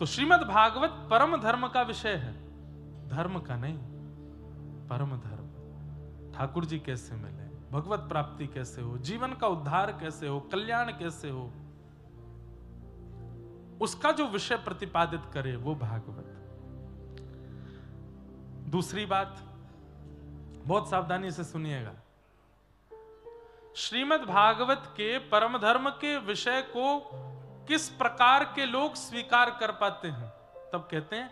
तो श्रीमद् भागवत परम धर्म का विषय है, धर्म का नहीं, परम धर्म। ठाकुर जी कैसे मिले, भगवत प्राप्ति कैसे हो, जीवन का उद्धार कैसे हो, कल्याण कैसे हो, उसका जो विषय प्रतिपादित करे वो भागवत। दूसरी बात, बहुत सावधानी से सुनिएगा, श्रीमद् भागवत के परम धर्म के विषय को किस प्रकार के लोग स्वीकार कर पाते हैं, तब कहते हैं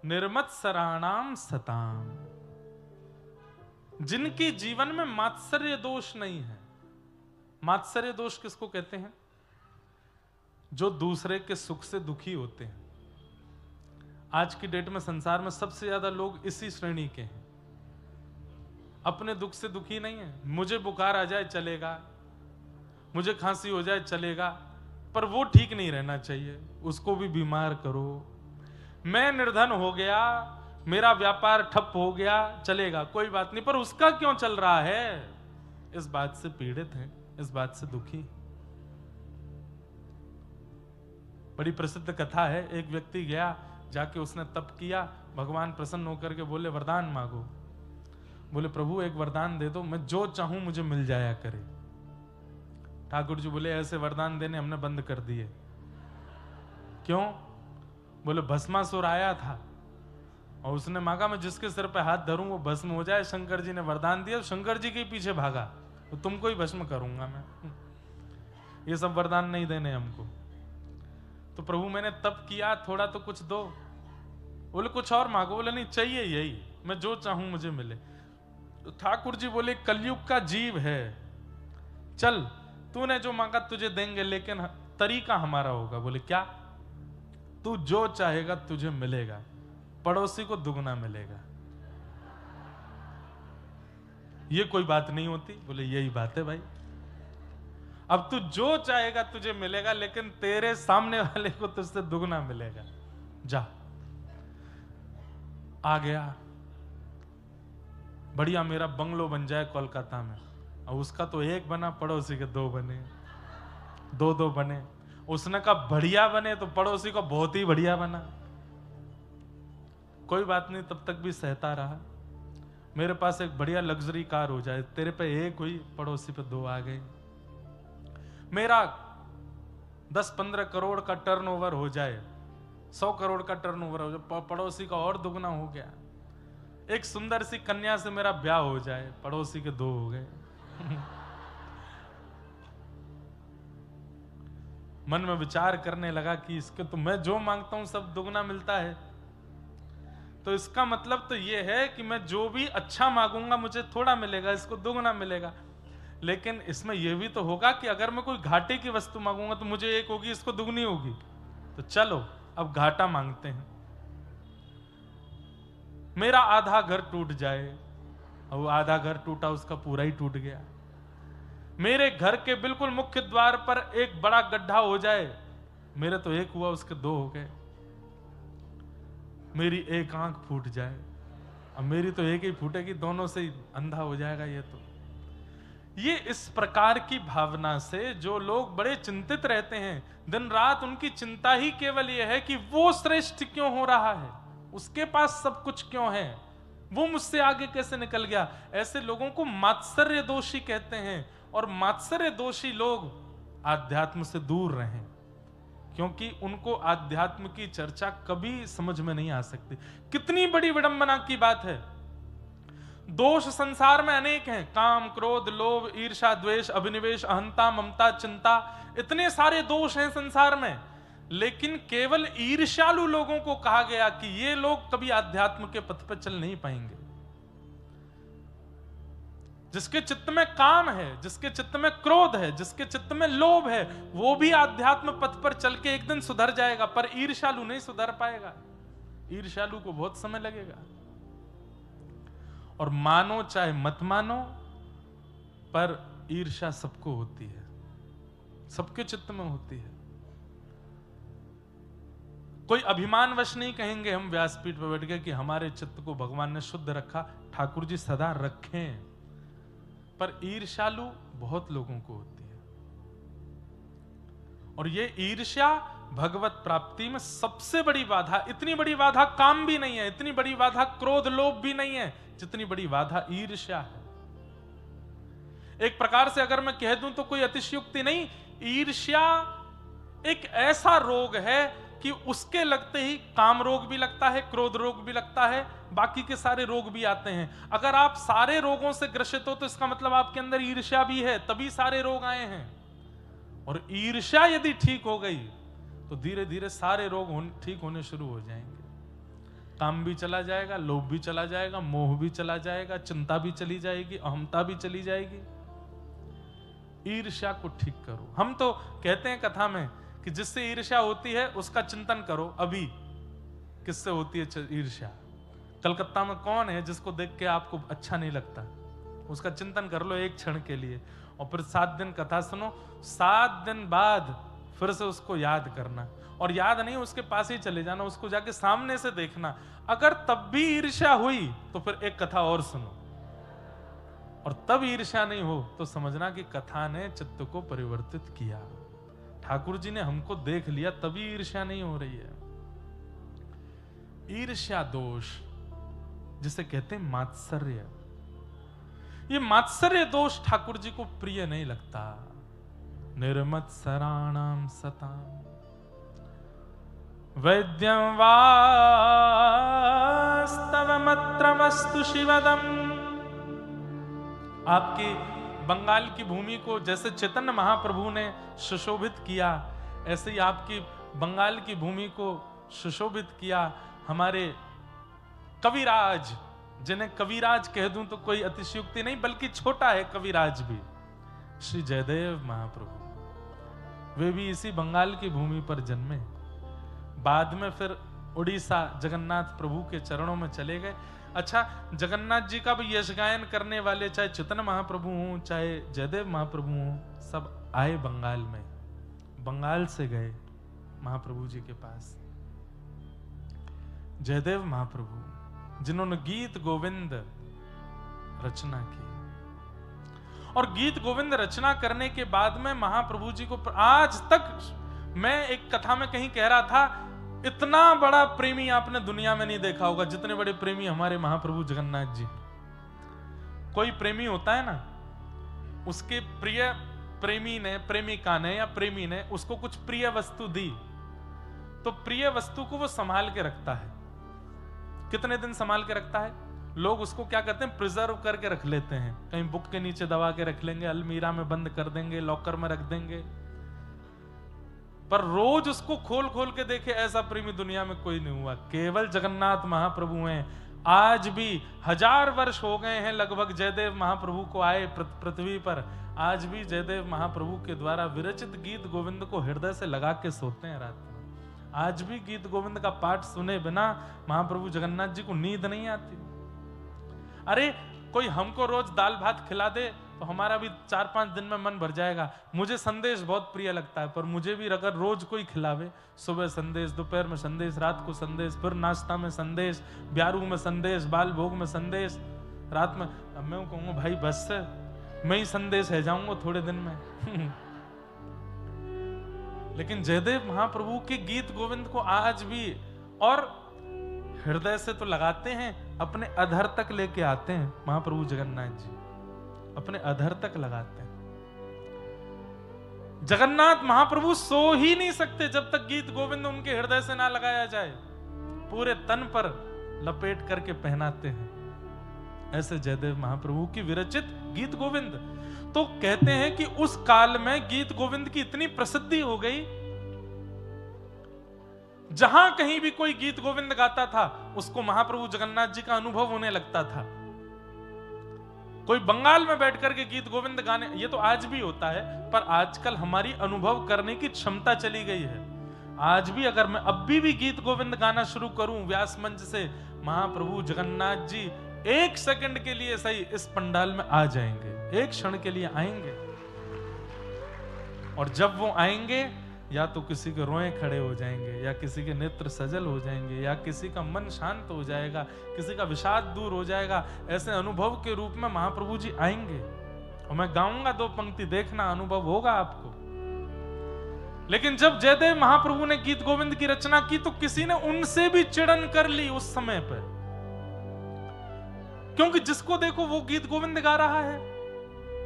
निर्मत्सराणाम सताम, जिनके जीवन में मात्सर्य दोष नहीं है। मात्सर्य दोष किसको कहते हैं? जो दूसरे के सुख से दुखी होते हैं। आज की डेट में संसार में सबसे ज्यादा लोग इसी श्रेणी के हैं, अपने दुख से दुखी नहीं है। मुझे बुखार आ जाए चलेगा, मुझे खांसी हो जाए चलेगा, पर वो ठीक नहीं रहना चाहिए, उसको भी बीमार करो। मैं निर्धन हो गया, मेरा व्यापार ठप हो गया, चलेगा, कोई बात नहीं, पर उसका क्यों चल रहा है, इस बात से पीड़ित हैं, इस बात से दुखी। बड़ी प्रसिद्ध कथा है, एक व्यक्ति गया, जाके उसने तप किया, भगवान प्रसन्न होकर के बोले वरदान मांगो। बोले प्रभु एक वरदान दे दो, मैं जो चाहूं मुझे मिल जाया करे। ठाकुर जी बोले ऐसे वरदान देने हमने बंद कर दिए। क्यों? बोले भस्मासुर आया था और उसने मांगा मैं जिसके सिर पे हाथ धरूं वो भस्म हो जाए। शंकर जी ने वरदान दिया, शंकर जी के पीछे भागा, तो तुमको ही भस्म करूंगा मैं। ये सब वरदान नहीं देने हमको। तो प्रभु मैंने तप किया, थोड़ा तो कुछ दो। बोले कुछ और मांगो। बोले नहीं, चाहिए यही, मैं जो चाहूं मुझे मिले। तो ठाकुर जी बोले कलयुग का जीव है, चल तूने जो मांगा तुझे देंगे, लेकिन तरीका हमारा होगा। बोले क्या? तू जो चाहेगा तुझे मिलेगा, पड़ोसी को दुगना मिलेगा। ये कोई बात नहीं होती। बोले यही बात है भाई, अब तू जो चाहेगा तुझे मिलेगा, लेकिन तेरे सामने वाले को तुझसे दुगना मिलेगा। जा। आ गया, बढ़िया मेरा बंगलो बन जाए कोलकाता में, और उसका तो एक बना, पड़ोसी के दो बने, दो दो बने। उसने कहा बढ़िया बने, तो पड़ोसी को बहुत ही बढ़िया बना। कोई बात नहीं, तब तक भी सहता रहा। मेरे पास एक बढ़िया लग्जरी कार हो जाए, तेरे पे एक हुई, पड़ोसी पे दो आ गई। मेरा 10-15 करोड़ का टर्नओवर हो जाए, 100 करोड़ का टर्नओवर हो जाए, पड़ोसी का और दुगना हो गया। एक सुंदर सी कन्या से मेरा ब्याह हो जाए, पड़ोसी के दो हो गए। मन में विचार करने लगा कि इसके तो मैं जो मांगता हूं सब दुगना मिलता है, तो इसका मतलब तो ये है कि मैं जो भी अच्छा मांगूंगा मुझे थोड़ा मिलेगा, इसको दुगना मिलेगा। लेकिन इसमें यह भी तो होगा कि अगर मैं कोई घाटे की वस्तु मांगूंगा तो मुझे एक होगी, इसको दुगनी होगी। तो चलो अब घाटा मांगते हैं। मेरा आधा घर टूट जाए, और वो आधा घर टूटा उसका पूरा ही टूट गया। मेरे घर के बिल्कुल मुख्य द्वार पर एक बड़ा गड्ढा हो जाए, मेरे तो एक हुआ उसके दो हो गए। मेरी एक आंख फूट जाए, अब मेरी तो एक ही फूटेगी, दोनों से ही अंधा हो जाएगा। ये इस प्रकार की भावना से जो लोग बड़े चिंतित रहते हैं, दिन रात उनकी चिंता ही केवल यह है कि वो श्रेष्ठ क्यों हो रहा है, उसके पास सब कुछ क्यों है, वो मुझसे आगे कैसे निकल गया। ऐसे लोगों को मात्सर्य दोषी कहते हैं, और मात्सर्य दोषी लोग आध्यात्म से दूर रहें, क्योंकि उनको आध्यात्म की चर्चा कभी समझ में नहीं आ सकती। कितनी बड़ी विडंबना की बात है। दोष संसार में अनेक हैं, काम, क्रोध, लोभ, ईर्ष्या, द्वेष, अभिनिवेश, अहंता, ममता, चिंता, इतने सारे दोष हैं संसार में। लेकिन केवल ईर्ष्यालु लोगों को कहा गया कि ये लोग कभी आध्यात्म के पथ पर चल नहीं पाएंगे। जिसके चित्त में काम है, जिसके चित्त में क्रोध है, जिसके चित्त में लोभ है, वो भी आध्यात्म पथ पर चल के एक दिन सुधर जाएगा, पर ईर्ष्यालु नहीं सुधर पाएगा। ईर्ष्यालु को बहुत समय लगेगा। और मानो चाहे मत मानो, पर ईर्ष्या सबको होती है, सबके चित्त में होती है। कोई अभिमानवश नहीं कहेंगे हम व्यासपीठ पर बैठ गए कि हमारे चित्त को भगवान ने शुद्ध रखा। ठाकुर जी सदा रखें, पर ईर्ष्यालु बहुत लोगों को होती है। और ये ईर्ष्या भगवत प्राप्ति में सबसे बड़ी बाधा, इतनी बड़ी बाधा काम भी नहीं है, इतनी बड़ी बाधा क्रोध लोभ भी नहीं है, जितनी बड़ी बाधा ईर्ष्या है। एक प्रकार से अगर मैं कह दूं तो कोई अतिशयोक्ति नहीं, ईर्ष्या एक ऐसा रोग है कि उसके लगते ही काम रोग भी लगता है, क्रोध रोग भी लगता है, बाकी के सारे रोग भी आते हैं। अगर आप सारे रोगों से ग्रसित हो तो इसका मतलब आपके अंदर ईर्ष्या भी है, तभी सारे रोग आए हैं। और ईर्ष्या यदि ठीक हो गई तो धीरे धीरे सारे रोग ठीक होने शुरू हो जाएंगे। काम भी चला जाएगा, लोभ भी चला जाएगा, मोह भी चला जाएगा, चिंता भी चली जाएगी, अहमता भी चली जाएगी। ईर्ष्या को ठीक करो। हम तो कहते हैं कथा में कि जिससे ईर्ष्या होती है उसका चिंतन करो। अभी किससे होती है ईर्ष्या? कलकत्ता में कौन है जिसको देख के आपको अच्छा नहीं लगता? उसका चिंतन कर लो एक क्षण के लिए, और फिर 7 दिन कथा सुनो। 7 दिन बाद फिर से उसको याद करना, और याद नहीं उसके पास ही चले जाना, उसको जाके सामने से देखना। अगर तब भी ईर्ष्या हुई तो फिर एक कथा और सुनो, और तब ईर्ष्या नहीं हो तो समझना कि कथा ने चित्त को परिवर्तित किया। ठाकुर जी ने हमको देख लिया, तभी ईर्ष्या नहीं हो रही है। ईर्ष्या दोष जिसे कहते हैं मात्सर्य, ये मात्सर्य दोष ठाकुर जी को प्रिय नहीं लगता। निर्मत्सराणाम सताम वैद्यं वास्तवमत्रमस्तु शिवदम। आपकी बंगाल की भूमि को जैसे चैतन्य महाप्रभु ने सुशोभित किया, ऐसे ही आपकी बंगाल की भूमि को सुशोभित किया हमारे कविराज, जिन्हें कविराज कह दूं तो कोई अतिशयोक्ति नहीं, बल्कि छोटा है कविराज भी, श्री जयदेव महाप्रभु। वे भी इसी बंगाल की भूमि पर जन्मे, बाद में फिर उड़ीसा जगन्नाथ प्रभु के चरणों में चले गए। अच्छा, जगन्नाथ जी का भी यश गायन करने वाले चाहे चैतन्य महाप्रभु हों चाहे जयदेव महाप्रभु हों, सब आए बंगाल में, बंगाल से गए महाप्रभु जी के पास। जयदेव महाप्रभु जिन्होंने गीत गोविंद रचना की, और गीत गोविंद रचना करने के बाद में महाप्रभु जी को आज तक, मैं एक कथा में कहीं कह रहा था, इतना बड़ा प्रेमी आपने दुनिया में नहीं देखा होगा जितने बड़े प्रेमी हमारे महाप्रभु जगन्नाथ जी। कोई प्रेमी होता है ना, उसके प्रिय प्रेमी ने, प्रेमिका ने या प्रेमी ने उसको कुछ प्रिय वस्तु दी, तो प्रिय वस्तु को वो संभाल के रखता है। कितने दिन संभाल के रखता है? लोग उसको क्या करते हैं, प्रिजर्व करके रख लेते हैं, कहीं बुक के नीचे दबा के रख लेंगे, अलमीरा में बंद कर देंगे, लॉकर में रख देंगे, पर रोज उसको खोल खोल के देखे ऐसा प्रेमी दुनिया में कोई नहीं हुआ। केवल जगन्नाथ महाप्रभु हैं। आज भी 1000 वर्ष हो गए हैं लगभग जयदेव महाप्रभु को आए पृथ्वी पर, आज भी जयदेव महाप्रभु के द्वारा विरचित गीत गोविंद को हृदय से लगा के सोते हैं रात में। आज भी गीत गोविंद का पाठ सुने बिना महाप्रभु जगन्नाथ जी को नींद नहीं आती। अरे कोई हमको रोज दाल भात खिला दे तो हमारा भी 4-5 दिन में मन भर जाएगा। मुझे संदेश बहुत प्रिय लगता है, पर मुझे भी अगर रोज कोई खिलावे, सुबह संदेश, दोपहर में संदेश, रात को संदेश, फिर नाश्ता में संदेश, ब्यारू में संदेश, बाल भोग में संदेश, रात में, अब मैं कहूंगा भाई बस मैं ही संदेश है जाऊंगा थोड़े दिन में। लेकिन जयदेव महाप्रभु के गीत गोविंद को आज भी, और हृदय से तो लगाते हैं, अपने अधर तक लेके आते हैं महाप्रभु जगन्नाथ जी, अपने अधर तक लगाते हैं। जगन्नाथ महाप्रभु सो ही नहीं सकते जब तक गीत गोविंद उनके हृदय से ना लगाया जाए, पूरे तन पर लपेट करके पहनाते हैं। ऐसे जयदेव महाप्रभु की विरचित गीत गोविंद, तो कहते हैं कि उस काल में गीत गोविंद की इतनी प्रसिद्धि हो गई, जहां कहीं भी कोई गीत गोविंद गाता था उसको महाप्रभु जगन्नाथ जी का अनुभव होने लगता था। कोई बंगाल में बैठ करके गीत गोविंद गाने, ये तो आज भी होता है, पर आजकल हमारी अनुभव करने की क्षमता चली गई है। आज भी अगर मैं अभी भी गीत गोविंद गाना शुरू करूं व्यास मंच से, महाप्रभु जगन्नाथ जी 1 सेकंड के लिए सही इस पंडाल में आ जाएंगे, 1 क्षण के लिए आएंगे। और जब वो आएंगे, या तो किसी के रोए खड़े हो जाएंगे, या किसी के नेत्र सजल हो जाएंगे, या किसी का मन शांत हो जाएगा, किसी का विषाद दूर हो जाएगा। ऐसे अनुभव के रूप में महाप्रभु जी आएंगे, और मैं गाऊंगा 2 पंक्ति, देखना अनुभव होगा आपको। लेकिन जब जयदेव महाप्रभु ने गीत गोविंद की रचना की तो किसी ने उनसे भी चिड़न कर ली उस समय पर, क्योंकि जिसको देखो वो गीत गोविंद गा रहा है।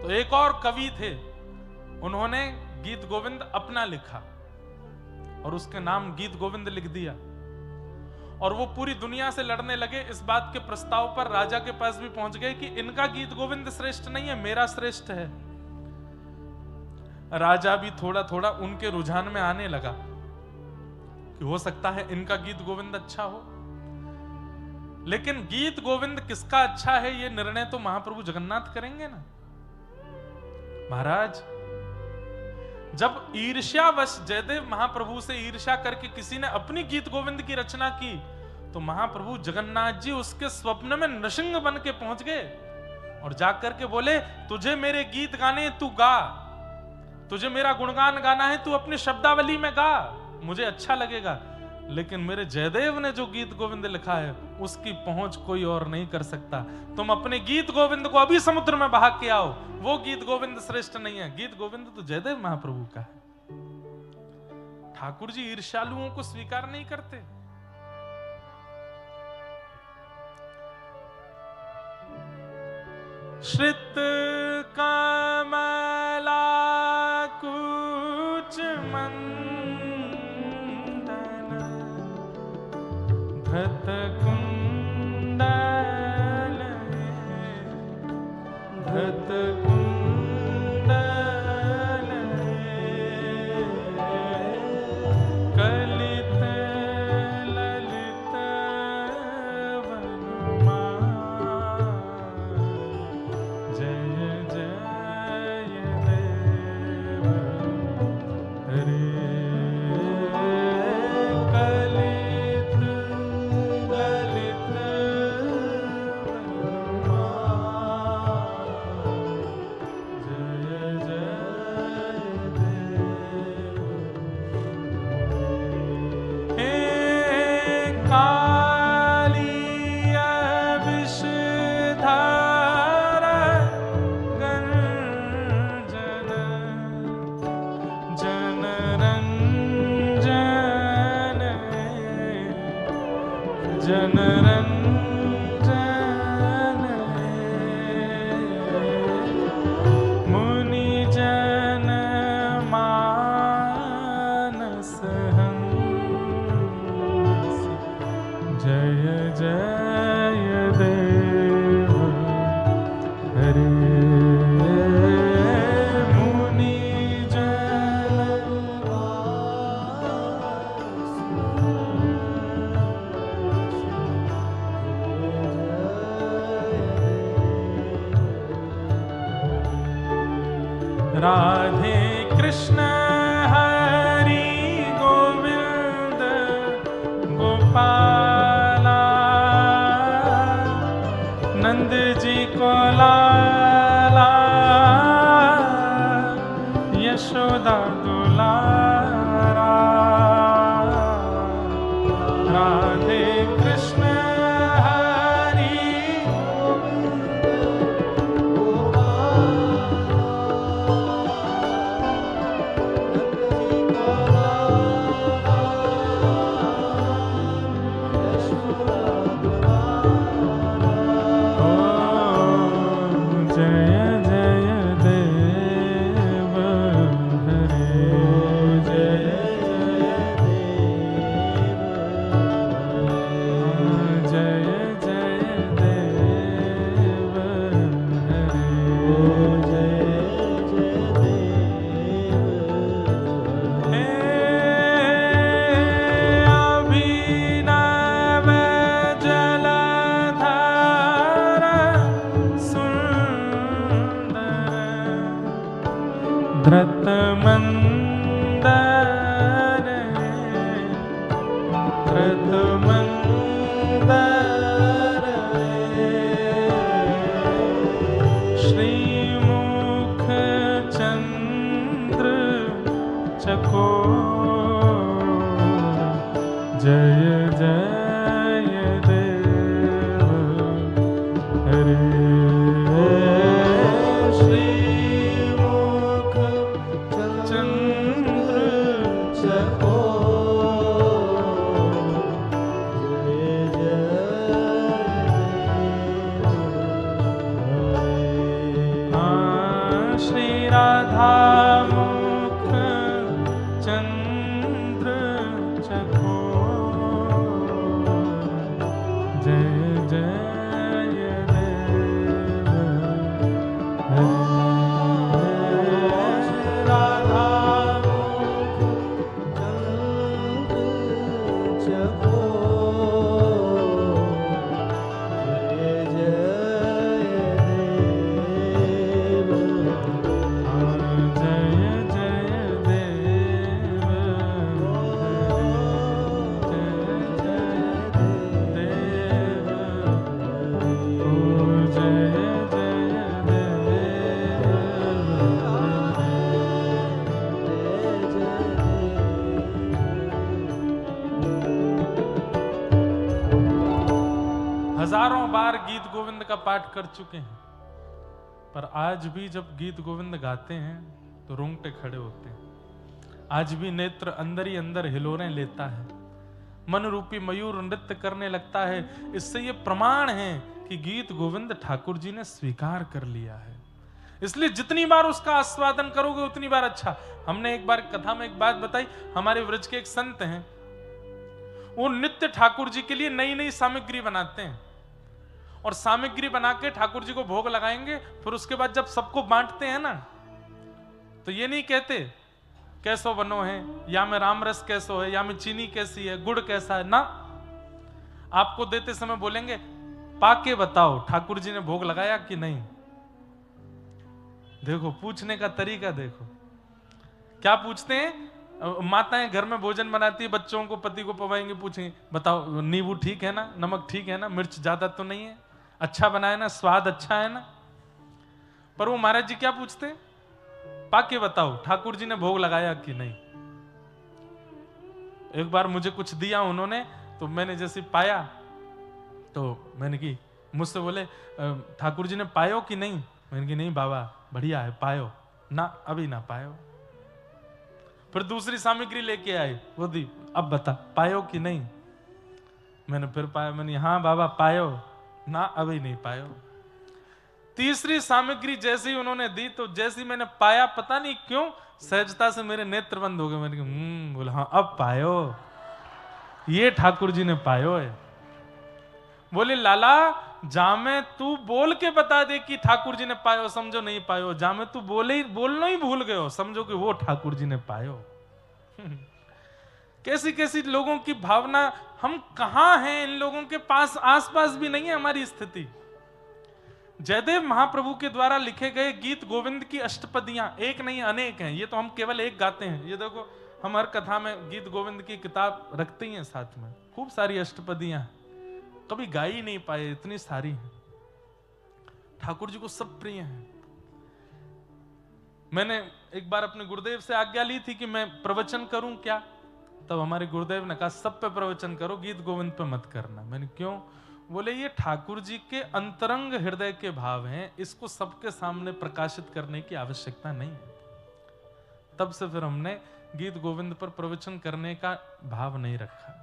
तो एक और कवि थे, उन्होंने गीत गोविंद अपना लिखा और उसके नाम गीत गोविंद लिख दिया, और वो पूरी दुनिया से लड़ने लगे। इस बात के प्रस्ताव पर राजा के पास भी पहुंच गए कि इनका गीत गोविंद श्रेष्ठ नहीं है, मेरा श्रेष्ठ है। राजा भी थोड़ा थोड़ा उनके रुझान में आने लगा कि हो सकता है इनका गीत गोविंद अच्छा हो। लेकिन गीत गोविंद किसका अच्छा है ये निर्णय तो महाप्रभु जगन्नाथ करेंगे ना। महाराज, जब ईर्ष्यावश जयदेव महाप्रभु से ईर्ष्या करके किसी ने अपनी गीत गोविंद की रचना की तो महाप्रभु जगन्नाथ जी उसके स्वप्न में नृसिंह बन के पहुंच गए और जाकर के बोले, तुझे मेरे गीत गाने, तू गा, तुझे मेरा गुणगान गाना है, तू अपनी शब्दावली में गा, मुझे अच्छा लगेगा। लेकिन मेरे जयदेव ने जो गीत गोविंद लिखा है उसकी पहुंच कोई और नहीं कर सकता। तुम अपने गीत गोविंद को अभी समुद्र में बहा के आओ, वो गीत गोविंद श्रेष्ठ नहीं है। गीत गोविंद तो जयदेव महाप्रभु का है। ठाकुर जी ईर्ष्यालुओं को स्वीकार नहीं करते। श्रित कमला कुच मंदन धत कुंडल धत कुंडल कलित ललित वनमाल जय जय देव हरे। कलित ललित वनमाल जय जय देव। हे कालिय विषधार गंजन जनरंजन जनरंजन मुनि जन मानस हंस जय जय देव हरे। मुनि जन राधे कृष्ण हरि गोविंद गोपाला नंद जी को लाला यशोदा दुलारा। राधे कृष्ण हरि जय जय देव हरे। जय जय देव हरे। हे अभिनव जलधार सुंदर धृत मंदर धृत मंदर श्रीमुख चंद्र चकोर जय जय देव हरे। श्रीमुख चंद्र हजारों बार गीत गोविंद का पाठ कर चुके हैं, पर आज भी जब गीत गोविंद गाते हैं तो रोंगटे खड़े होते हैं। आज भी नेत्र अंदर ही अंदर हिलोरें लेता है, मन रूपी मयूर नृत्य करने लगता है। इससे ये प्रमाण है कि गीत गोविंद ठाकुर जी ने स्वीकार कर लिया है। इसलिए जितनी बार उसका आस्वादन करोगे उतनी बार अच्छा। हमने एक बार कथा में एक बात बताई, हमारे व्रज के एक संत हैं, वो नित्य ठाकुर जी के लिए नई नई सामग्री बनाते हैं और सामग्री बना के ठाकुर जी को भोग लगाएंगे। फिर उसके बाद जब सबको बांटते हैं ना, तो ये नहीं कहते कैसो बनो है, या में राम रस कैसो है, या में चीनी कैसी है, गुड़ कैसा है, ना। आपको देते समय बोलेंगे पाके बताओ ठाकुर जी ने भोग लगाया कि नहीं। देखो पूछने का तरीका देखो, क्या पूछते हैं। माताएं घर में भोजन बनाती है, बच्चों को पति को पवाएंगे, पूछेंगे बताओ नींबू ठीक है ना, नमक ठीक है ना, मिर्च ज्यादा तो नहीं है, अच्छा बना है ना, स्वाद अच्छा है ना। पर वो महाराज जी क्या पूछते हैं, पाके बताओ ठाकुर जी ने भोग लगाया कि नहीं। एक बार मुझे कुछ दिया उन्होंने, तो मैंने जैसे पाया तो मैंने की, मुझसे बोले ठाकुर जी ने पायो कि नहीं। मैंने की नहीं बाबा बढ़िया है, पायो ना, अभी ना पायो। फिर दूसरी सामग्री लेके आए, वो दी, अब बता पायो कि नहीं। मैंने फिर पाया, मैंने हाँ बाबा पायो ना, अभी नहीं पायो। तीसरी सामग्री जैसे ही उन्होंने दी, तो जैसे ही मैंने पाया, पता नहीं क्यों सहजता से मेरे नेत्र बंद हो गए। मैंने कहा बोला हाँ अब पायो, ये ठाकुर जी ने पायो है। बोले लाला जामे तू बोल के बता दे कि ठाकुर जी ने पायो, समझो नहीं पायो। जामे तू बोलना ही भूल गए हो, समझो कि वो ठाकुर जी ने पायो। कैसी कैसी लोगों की भावना, हम कहां हैं, इन लोगों के पास आसपास भी नहीं है हमारी स्थिति। जयदेव महाप्रभु के द्वारा लिखे गए गीत गोविंद की अष्टपदियां एक नहीं अनेक हैं। ये तो हम केवल एक गाते हैं। ये देखो हम हर कथा में गीत गोविंद की किताब रखते ही हैं साथ में, खूब सारी अष्टपदियां, कभी गा ही नहीं पाए, इतनी सारी हैं। ठाकुर जी को सब प्रिय हैं। मैंने एक बार अपने गुरुदेव से आज्ञा ली थी कि मैं प्रवचन करूं क्या, तब हमारे गुरुदेव ने कहा सब पे प्रवचन करो, गीत गोविंद पे मत करना। मैंने क्यों। बोले ये ठाकुर जी के अंतरंग हृदय के भाव हैं, इसको सबके सामने प्रकाशित करने की आवश्यकता नहीं है। तब से फिर हमने गीत गोविंद पर प्रवचन करने का भाव नहीं रखा।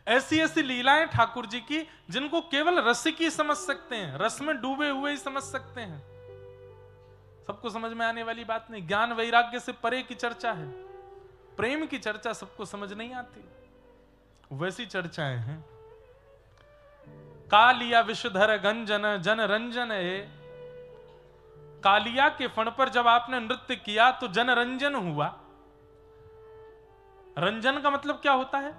ऐसी ऐसी लीलाएं ठाकुर जी की जिनको केवल रसिक ही समझ सकते हैं, रस में डूबे हुए ही समझ सकते हैं। सबको समझ में आने वाली बात नहीं। ज्ञान वैराग्य से परे की चर्चा है, प्रेम की चर्चा सबको समझ नहीं आती। वैसी चर्चाएं हैं। कालिया विषधर गंजन जन रंजन है। कालिया के फण पर जब आपने नृत्य किया तो जन रंजन हुआ। रंजन का मतलब क्या होता है,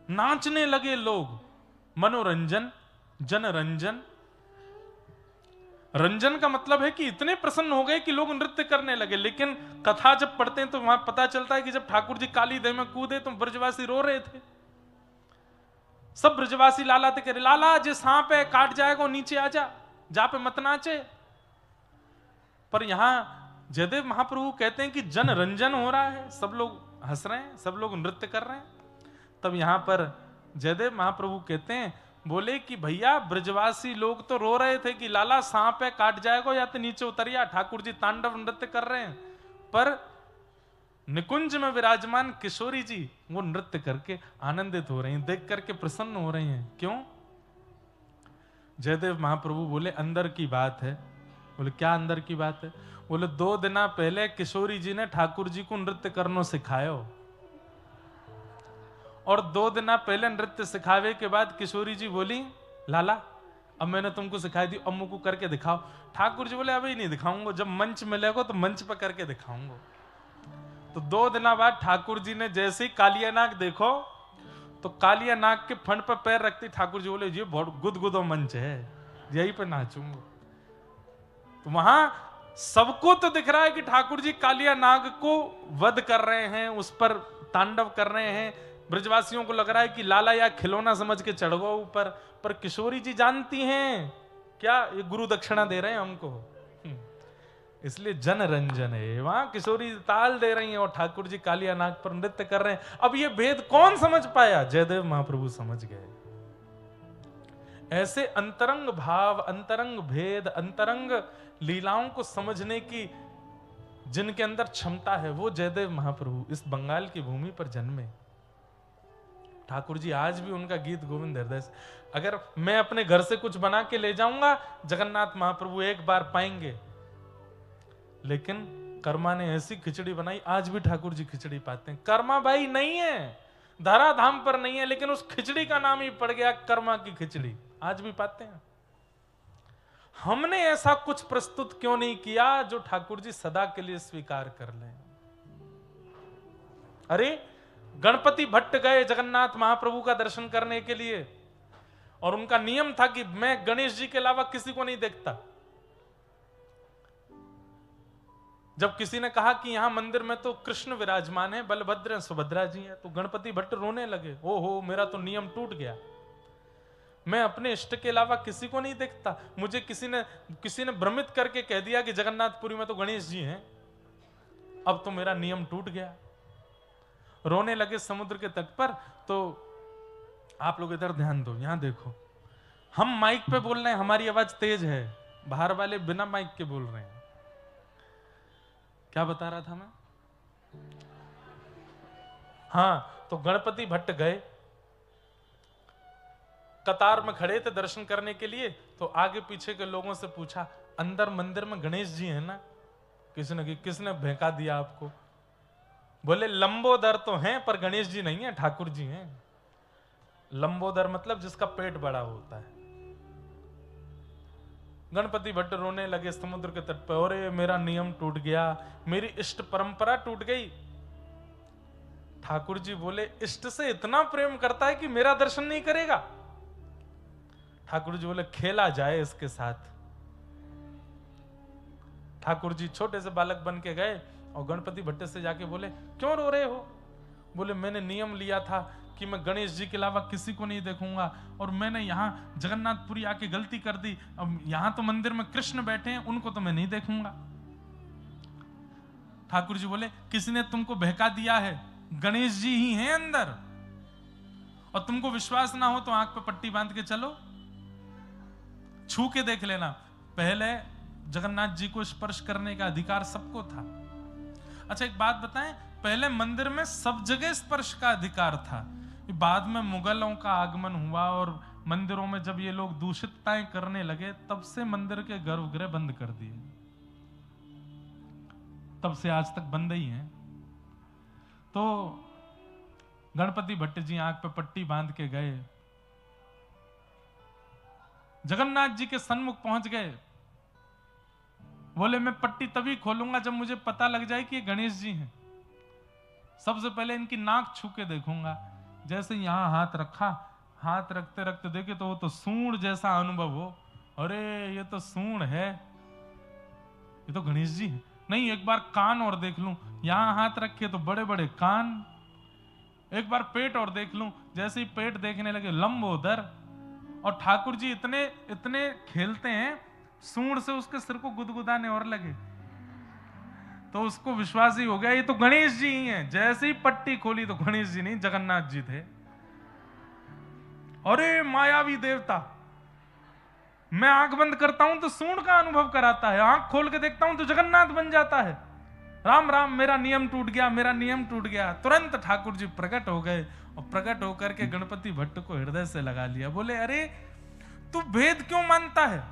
नाचने लगे लोग, मनोरंजन, जन रंजन। रंजन का मतलब है कि इतने प्रसन्न हो गए कि लोग नृत्य करने लगे। लेकिन कथा जब पढ़ते हैं तो वहां पता चलता है कि जब ठाकुर जी काली देह में कूदे तो ब्रजवासी रो रहे थे। सब ब्रजवासी लाला थे, कह रहे लाला जे सांप है काट जाएगा, नीचे आ जा, जा पे मत नाचे। पर यहां जयदेव महाप्रभु कहते हैं कि जन रंजन हो रहा है, सब लोग हंस रहे हैं, सब लोग नृत्य कर रहे हैं। तब यहां पर जयदेव महाप्रभु कहते हैं, बोले कि भैया ब्रजवासी लोग तो रो रहे थे कि लाला सांप है काट जाएगा, या तो नीचे उतरिया, ठाकुर जी तांडव नृत्य कर रहे हैं। पर निकुंज में विराजमान किशोरी जी वो नृत्य करके आनंदित हो रही हैं, देख करके प्रसन्न हो रही हैं। क्यों। जयदेव महाप्रभु बोले अंदर की बात है। बोले क्या अंदर की बात है। बोले 2 दिन पहले किशोरी जी ने ठाकुर जी को नृत्य करना सिखायो, और 2 दिन पहले नृत्य सिखावे के बाद किशोरी जी बोली लाला अब मैंने तुमको सिखाई दी, अब मुझको करके दिखाओ। ठाकुर जी बोले अभी नहीं दिखाऊंगा, जब मंच मिलेगा तो मंच पर करके दिखाऊंगा। तो 2 दिन बाद ठाकुर जी ने जैसे ही कालिया नाग देखो, तो कालिया नाग के फंड पर पैर रखते ठाकुर जी बोले ये बहुत गुदगुदो मंच है, यहीं पे नाचूंगा। तो वहां सबको तो दिख रहा है कि ठाकुर जी कालिया नाग को वध कर रहे हैं, उस पर तांडव कर रहे हैं। ब्रजवासियों को लग रहा है कि लाला या खिलौना समझ के चढ़ गो ऊपर, पर किशोरी जी जानती हैं क्या ये गुरु दक्षिणा दे रहे हैं हमको, इसलिए जन रंजन है। वहां किशोरी ताल दे रही हैं और ठाकुर जी कालिया नाग पर नृत्य कर रहे हैं। अब ये भेद कौन समझ पाया? जयदेव महाप्रभु समझ गए। ऐसे अंतरंग भाव, अंतरंग भेद, अंतरंग लीलाओं को समझने की जिनके अंदर क्षमता है, वो जयदेव महाप्रभु इस बंगाल की भूमि पर जन्मे। ठाकुर जी आज भी उनका गीत गोविंद हृदय से, अगर मैं अपने घर से कुछ बना के ले जाऊंगा, जगन्नाथ महाप्रभु एक बार पाएंगे। लेकिन कर्मा ने ऐसी खिचड़ी बनाई, आज भी ठाकुर जी खिचड़ी पाते हैं। कर्मा भाई नहीं है, धरा धाम पर नहीं है, लेकिन उस खिचड़ी का नाम ही पड़ गया कर्मा की खिचड़ी, आज भी पाते हैं। हमने ऐसा कुछ प्रस्तुत क्यों नहीं किया जो ठाकुर जी सदा के लिए स्वीकार कर लें? अरे गणपति भट्ट गए जगन्नाथ महाप्रभु का दर्शन करने के लिए, और उनका नियम था कि मैं गणेश जी के अलावा किसी को नहीं देखता। जब किसी ने कहा कि यहां मंदिर में तो कृष्ण विराजमान है, बलभद्र हैं, सुभद्रा जी हैं, तो गणपति भट्ट रोने लगे, ओहो मेरा तो नियम टूट गया, मैं अपने इष्ट के अलावा किसी को नहीं देखता। मुझे किसी ने भ्रमित करके कह दिया कि जगन्नाथपुरी में तो गणेश जी हैं, अब तो मेरा नियम टूट गया। रोने लगे समुद्र के तट पर। तो आप लोग इधर ध्यान दो, यहां देखो, हम माइक पे बोल रहे हैं, हमारी आवाज तेज है, बाहर वाले बिना माइक के बोल रहे हैं। क्या बता रहा था मैं? हाँ, तो गणपति भट्ट गए, कतार में खड़े थे दर्शन करने के लिए। तो आगे पीछे के लोगों से पूछा, अंदर मंदिर में गणेश जी है ना? किसने भेंका दिया आपको? बोले लंबोदर तो हैं, पर गणेश जी नहीं है, ठाकुर जी हैं। लंबोदर मतलब जिसका पेट बड़ा होता है। गणपति भट्ट रोने लगे समुद्र के तट पर, अरे मेरा नियम टूट गया, मेरी इष्ट परंपरा टूट गई। ठाकुर जी बोले, इष्ट से इतना प्रेम करता है कि मेरा दर्शन नहीं करेगा? ठाकुर जी बोले, खेला जाए इसके साथ। ठाकुर जी छोटे से बालक बन के गए और गणपति भट्ट से जाके बोले, क्यों रो रहे हो? बोले, मैंने नियम लिया था कि मैं गणेश जी के अलावा किसी को नहीं देखूंगा, और मैंने यहाँ जगन्नाथपुरी आके गलती कर दी। अब यहाँ तो मंदिर में कृष्ण बैठे हैं, उनको तो मैं नहीं देखूंगा। ठाकुर जी बोले, किसी ने तुमको बहका दिया है, गणेश जी ही हैं अंदर, और तुमको विश्वास ना हो तो आंख पे पट्टी बांध के चलो, छू के देख लेना। पहले जगन्नाथ जी को स्पर्श करने का अधिकार सबको था। अच्छा एक बात बताएं, पहले मंदिर में सब जगह स्पर्श का अधिकार था। बाद में मुगलों का आगमन हुआ और मंदिरों में जब ये लोग दूषितताएं करने लगे, तब से मंदिर के गर्भगृह बंद कर दिए, तब से आज तक बंद ही हैं। तो गणपति भट्ट जी आंख पे पट्टी बांध के गए, जगन्नाथ जी के सन्मुख पहुंच गए। बोले, मैं पट्टी तभी खोलूंगा जब मुझे पता लग जाए कि ये गणेश जी हैं। सबसे पहले इनकी नाक छू के देखूंगा। जैसे यहां हाथ रखा, हाथ रखते रखते देखे तो वो तो सूंड जैसा अनुभव हो, अरे ये तो सूंड है, ये तो गणेश जी है। नहीं, एक बार कान और देख लूं, यहां हाथ रखे तो बड़े बड़े कान। एक बार पेट और देख लूं, जैसे ही पेट देखने लगे लंबोदर। और ठाकुर जी इतने इतने खेलते हैं, सूंड से उसके सिर को गुदगुदाने और लगे, तो उसको विश्वास ही हो गया ये तो गणेश जी ही हैं। जैसे ही पट्टी खोली तो गणेश जी नहीं, जगन्नाथ जी थे। अरे मायावी देवता, मैं आंख बंद करता हूं तो सूंड का अनुभव कराता है, आंख खोल के देखता हूं तो जगन्नाथ बन जाता है। राम राम, मेरा नियम टूट गया, मेरा नियम टूट गया। तुरंत ठाकुर जी प्रकट हो गए और प्रकट होकर के गणपति भट्ट को हृदय से लगा लिया। बोले, अरे तू भेद क्यों मानता है?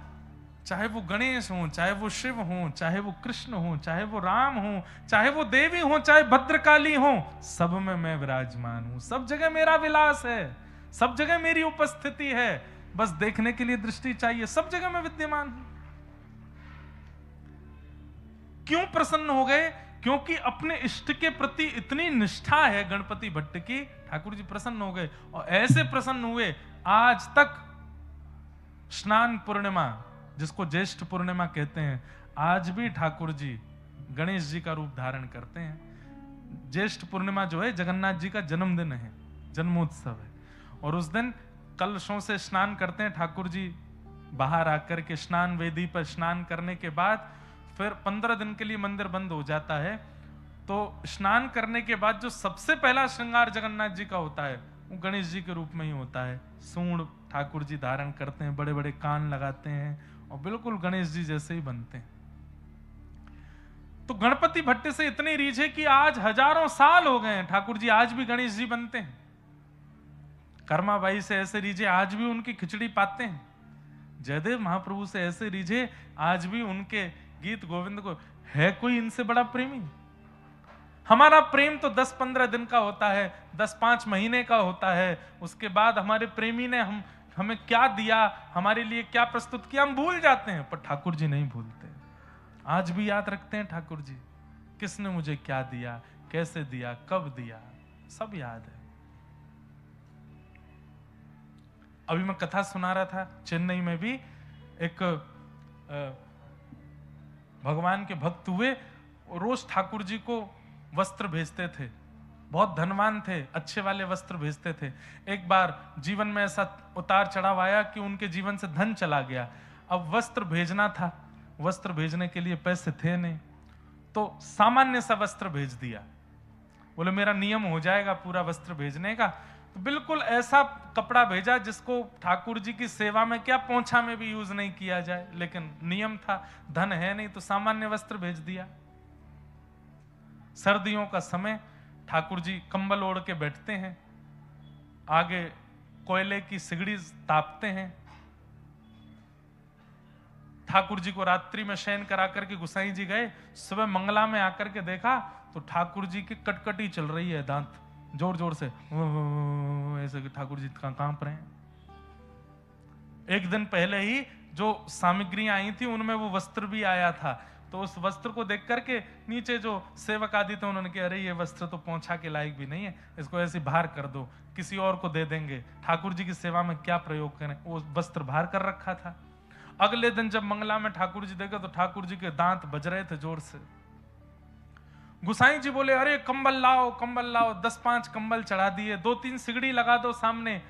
चाहे वो गणेश हो, चाहे वो शिव हो, चाहे वो कृष्ण हो, चाहे वो राम हो, चाहे वो देवी हो, चाहे भद्रकाली हो, सब में मैं विराजमान हूं। सब जगह मेरा विलास है, सब जगह मेरी उपस्थिति है, बस देखने के लिए दृष्टि चाहिए। सब जगह मैं विद्यमान हूं। क्यों प्रसन्न हो गए क्योंकि अपने इष्ट के प्रति इतनी निष्ठा है गणपति भट्ट की, ठाकुर जी प्रसन्न हो गए। और ऐसे प्रसन्न हुए, आज तक स्नान पूर्णिमा, जिसको ज्येष्ठ पूर्णिमा कहते हैं, आज भी ठाकुर जी गणेश जी का रूप धारण करते हैं। ज्येष्ठ पूर्णिमा जो है जगन्नाथ जी का जन्मदिन है, जन्मोत्सव है, और उस दिन कलशों से स्नान करते हैं ठाकुर जी। बाहर आकर के स्नान वेदी पर स्नान करने के बाद फिर 15 दिन के लिए मंदिर बंद हो जाता है। तो स्नान करने के बाद जो सबसे पहला श्रृंगार जगन्नाथ जी का होता है वो गणेश जी के रूप में ही होता है। सूंड ठाकुर जी धारण करते हैं, बड़े बड़े कान लगाते हैं और बिल्कुल गणेश जी जैसे ही बनते हैं। तो गणपति भट्ट से इतनी रीझ है कि आज हजारों साल हो गए हैं, ठाकुर जी आज भी गणेश जी बनते हैं। कर्माबाई से ऐसे रीझे, आज भी उनकी खिचड़ी पाते हैं। जयदेव महाप्रभु से ऐसे रीझे, आज भी उनके गीत गोविंद को, है कोई इनसे बड़ा प्रेमी? हमारा प्रेम तो 10-15 दिन का होता है, 10-5 महीने का होता है, उसके बाद हमारे प्रेमी ने हमें क्या दिया, हमारे लिए क्या प्रस्तुत किया, हम भूल जाते हैं। पर ठाकुर जी नहीं भूलते, आज भी याद रखते हैं ठाकुर जी, किसने मुझे क्या दिया, कैसे दिया, कब दिया, सब याद है। अभी मैं कथा सुना रहा था, चेन्नई में भी एक भगवान के भक्त हुए, रोज ठाकुर जी को वस्त्र भेजते थे, बहुत धनवान थे, अच्छे वाले वस्त्र भेजते थे। एक बार जीवन में ऐसा उतार चढ़ाव आया कि उनके जीवन से धन चला गया। अब वस्त्र भेजना था, वस्त्र भेजने के लिए पैसे थे नहीं, तो सामान्य सा वस्त्र भेज दिया। बोले मेरा नियम हो जाएगा पूरा वस्त्र भेजने का। तो बिल्कुल ऐसा कपड़ा भेजा जिसको ठाकुर जी की सेवा में क्या पोंछा में भी यूज नहीं किया जाए, लेकिन नियम था, धन है नहीं तो सामान्य वस्त्र भेज दिया। सर्दियों का समय, ठाकुर जी कंबल ओढ़ के बैठते हैं, आगे कोयले की सिगड़ी तापते हैं। ठाकुर जी को रात्रि में शयन करा करके गुसाई जी गए, सुबह मंगला में आकर के देखा तो ठाकुर जी की कटकटी चल रही है, दांत जोर जोर से ऐसे ठाकुर जी कांप रहे हैं। एक दिन पहले ही जो सामग्रियां आई थी उनमें वो वस्त्र भी आया था, तो उस वस्त्र को देख करके नीचे जो सेवक आदि थे उन्होंने कहा अरे ये वस्त्र तो पोंछा के लायक भी नहीं है, इसको ऐसे बाहर कर दो, किसी और को दे देंगे, ठाकुर जी की सेवा में क्या प्रयोग करें। वो वस्त्र बाहर कर रखा था। अगले दिन जब मंगला में ठाकुर जी देखे तो ठाकुर जी के दांत बज रहे थे जोर से। गुसाई जी बोले अरे कंबल लाओ, कंबल लाओ। 10-5 कंबल चढ़ा दिए, 2-3 सिगड़ी लगा दो सामने,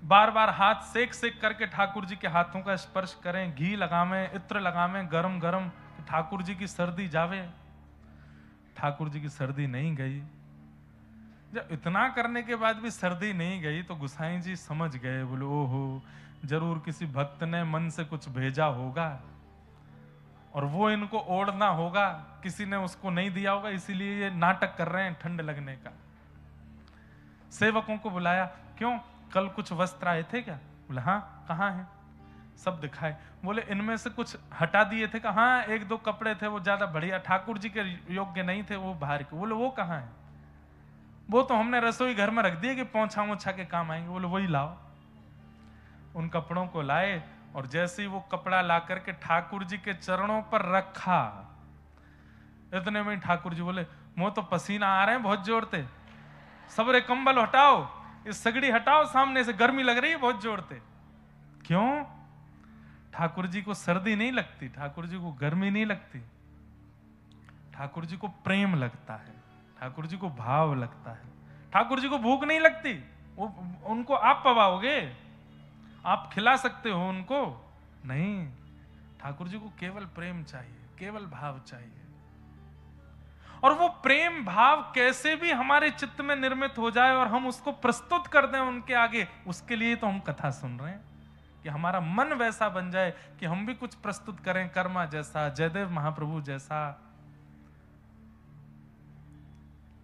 बार बार हाथ सेक सेक करके ठाकुर जी के हाथों का स्पर्श करें, घी लगावें, इत्र लगावें गरम गरम, ठाकुर जी की सर्दी जावे। ठाकुर जी की सर्दी नहीं गई। जब इतना करने के बाद भी सर्दी नहीं गई तो गुसाई जी समझ गए, बोले ओहो जरूर किसी भक्त ने मन से कुछ भेजा होगा और वो इनको ओढ़ना होगा, किसी ने उसको नहीं दिया होगा, इसीलिए ये नाटक कर रहे हैं ठंड लगने का। सेवकों को बुलाया, क्यों कल कुछ वस्त्र आए थे क्या? बोले हाँ, कहाँ है? सब दिखाए। बोले इनमें से कुछ हटा दिए थे क्या? हाँ 1-2 कपड़े थे वो ज्यादा बढ़िया ठाकुर जी के योग्य नहीं थे, वो बाहर के। बोले वो कहाँ है? वो तो हमने रसोई घर में रख दिए कि पोंछा मोछा के काम आएंगे। बोले वही लाओ। उन कपड़ों को लाए और जैसे ही वो कपड़ा ला करके ठाकुर जी के चरणों पर रखा, इतने में ठाकुर जी बोले मुंह तो पसीना आ रहे हैं बहुत जोर से, सबरे कंबल हटाओ, इस सगड़ी हटाओ सामने से, गर्मी लग रही है बहुत जोर से। क्यों? ठाकुर जी को सर्दी नहीं लगती, ठाकुर जी को गर्मी नहीं लगती, ठाकुर जी को प्रेम लगता है, ठाकुर जी को भाव लगता है, ठाकुर जी को भूख नहीं लगती। वो उनको आप पवाओगे, आप खिला सकते हो उनको? नहीं, ठाकुर जी को केवल प्रेम चाहिए, केवल भाव चाहिए। और वो प्रेम भाव कैसे भी हमारे चित्त में निर्मित हो जाए और हम उसको प्रस्तुत कर दें उनके आगे, उसके लिए तो हम कथा सुन रहे हैं कि हमारा मन वैसा बन जाए कि हम भी कुछ प्रस्तुत करें, कर्मा जैसा, जयदेव महाप्रभु जैसा,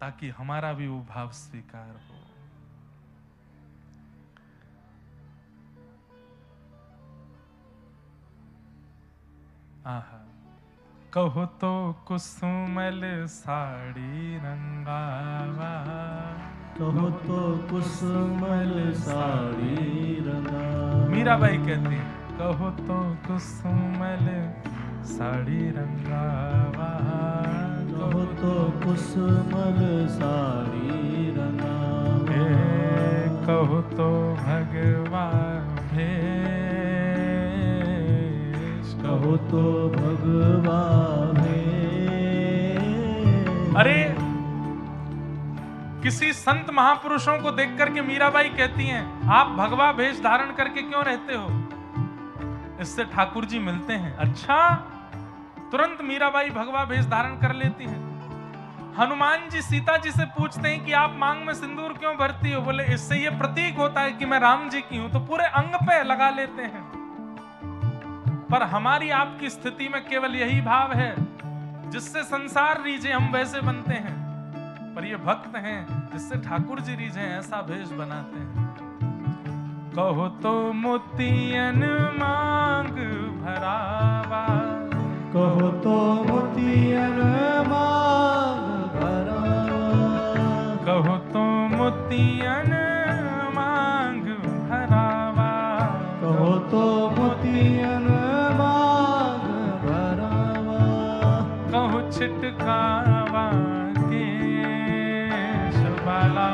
ताकि हमारा भी वो भाव स्वीकार हो। आहा, कहो तो कुसुमल साड़ी रंगावा, कहो तो कुसुमल साड़ी रंगावा। मीराबाई कहती है कहो तो कुसुमल साड़ी रंगावा, कहो तो कुसुमल साड़ी रंगा, कहो तो भगवान भेष, कहो तो भगवान भेष। अरे किसी संत महापुरुषों को देख करके मीराबाई कहती हैं, आप भगवा भेष धारण करके क्यों रहते हो? इससे ठाकुर जी मिलते हैं। अच्छा, तुरंत मीराबाई भगवा भेष धारण कर लेती हैं। हनुमान जी सीता जी से पूछते हैं कि आप मांग में सिंदूर क्यों भरती हो? बोले इससे ये प्रतीक होता है कि मैं राम जी की हूं। तो पूरे अंग पे लगा लेते हैं। पर हमारी आपकी स्थिति में केवल यही भाव है, जिससे संसार रीझे हम वैसे बनते हैं, पर ये भक्त हैं जिससे ठाकुर जी रीझे ऐसा भेष बनाते हैं। कहो तो मोतियन मांग भरावा, कहो तो मोतियन मांग भरावा, कहो तो मोतियन मांग भरावा, कहो तो मोतियन मांग भरावा, कहो छिटकावा केश बाला,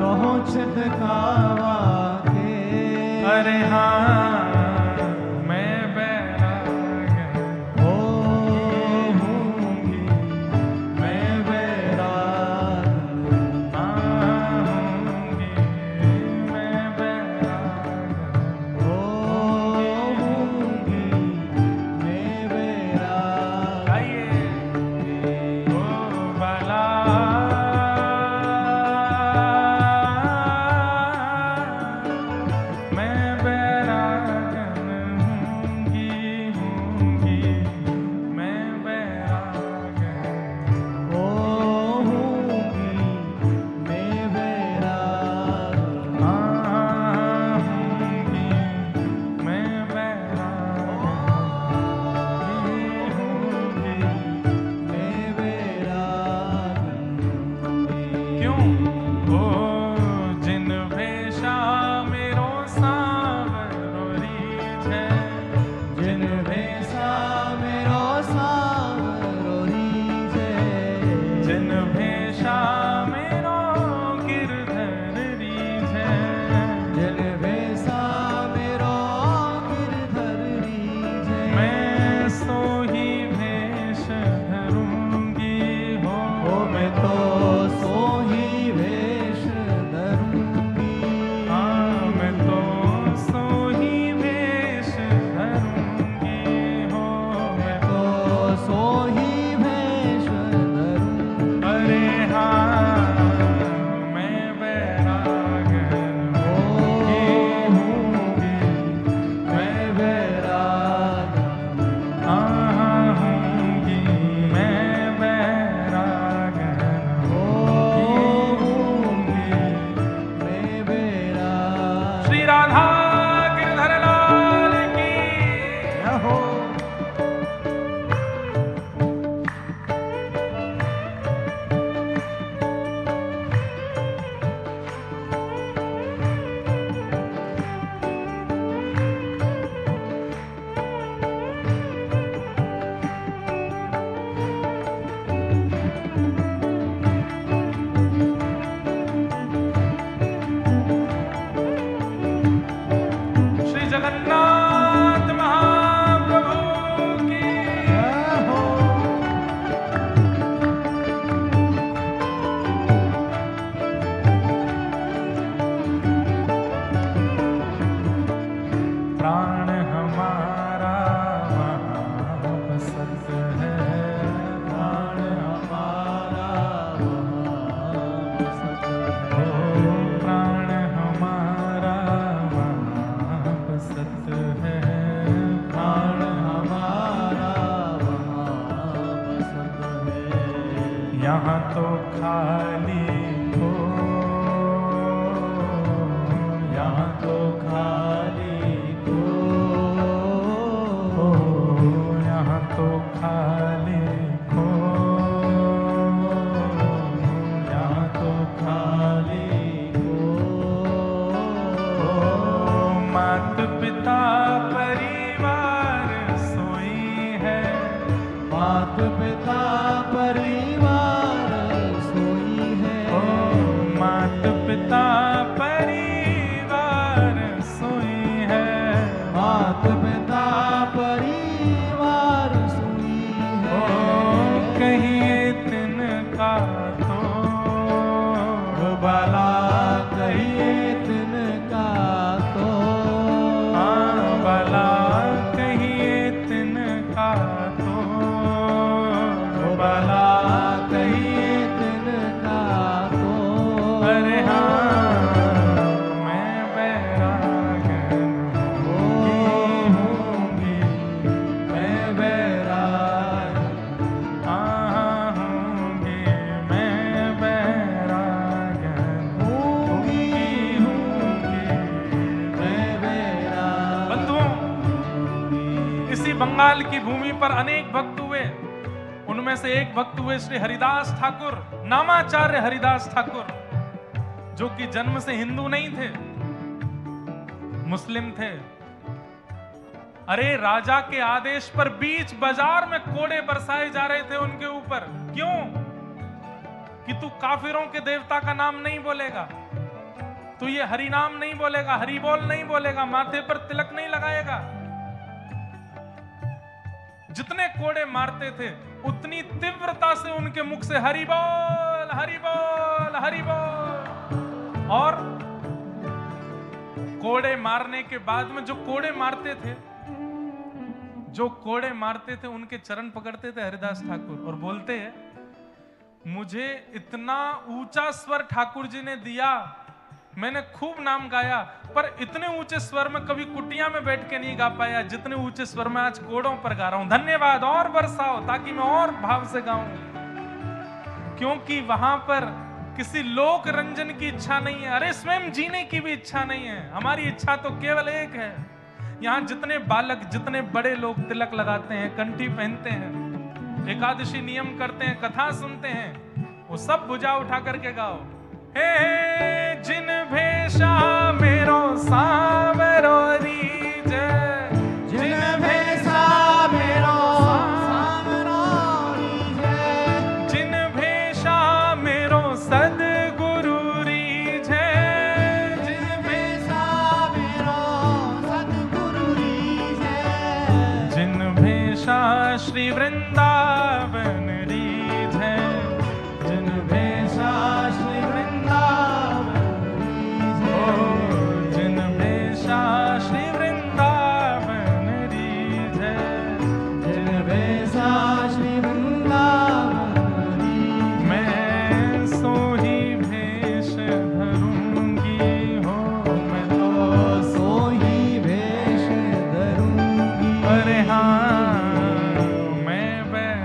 कहो छिटकावा के। अरे हाँ मैं बैराग होऊंगी, मैं बैराग होऊंगी, मैं बैराग होऊंगी, मैं बैराग। आइए ओ बाला, मैं बैराग पिता परिवार सोई है, मात पिता परिवार सुनी ओ है। कहिए तिनका तो भला कहिए तिनका तो, हाँ भला कहिए तिनका तो, भला कहिए तिनका तो। अरे हाँ मैं बैरागन होंगी मैं बैराग, हाँ होंगे मैं बैरागन होंगी मैं बैराग। बंधुओं, इसी बंगाल की भूमि पर अनेक भक्त हुए। उनमें से एक भक्त हुए श्री हरिदास ठाकुर, नामाचार्य हरिदास ठाकुर, जो कि जन्म से हिंदू नहीं थे, मुस्लिम थे। अरे राजा के आदेश पर बीच बाजार में कोड़े बरसाए जा रहे थे उनके ऊपर। क्यों? कि तू काफिरों के देवता का नाम नहीं बोलेगा, तू ये हरि नाम नहीं बोलेगा, हरि बोल नहीं बोलेगा, माथे पर तिलक नहीं लगाएगा। जितने कोड़े मारते थे उतनी तीव्रता से उनके मुख से हरि बोल हरि बोल हरि बोल। और कोड़े मारने के बाद में जो कोड़े मारते थे उनके चरण पकड़ते थे हरिदास ठाकुर और बोलते हैं, मुझे इतना ऊंचा स्वर ठाकुर जी ने दिया, मैंने खूब नाम गाया, पर इतने ऊंचे स्वर में कभी कुटिया में बैठ के नहीं गा पाया जितने ऊंचे स्वर में आज कोड़ों पर गा रहा हूं। धन्यवाद, और बरसाओ ताकि मैं और भाव से गाऊं। क्योंकि वहां पर किसी लोक रंजन की इच्छा नहीं है, अरे स्वयं जीने की भी इच्छा नहीं है। हमारी इच्छा तो केवल एक है। यहाँ जितने बालक, जितने बड़े लोग तिलक लगाते हैं, कंठी पहनते हैं, एकादशी नियम करते हैं, कथा सुनते हैं, वो सब भुजा उठा करके गाओ, हे जिन भेषा मेरो सावरो रीज, जिन भेषा मेरो सावरो रीज, जिन भेषा मेरो सद्गुरु रीज, जिन भेषा मेरो सद्गुरु रीज, जिन भेषा श्री वृंदावन रीज, जिन भेषा श्री वृंदावन रीज, जिन भेषा श्री वृंदावन रीज, जिन भेषा श्री वृंदावन रीज, मैं सो ही भेष धरूंगी हो, मैं तो सो ही भेष धरूंगी। अरे हाँ मैं बैरागन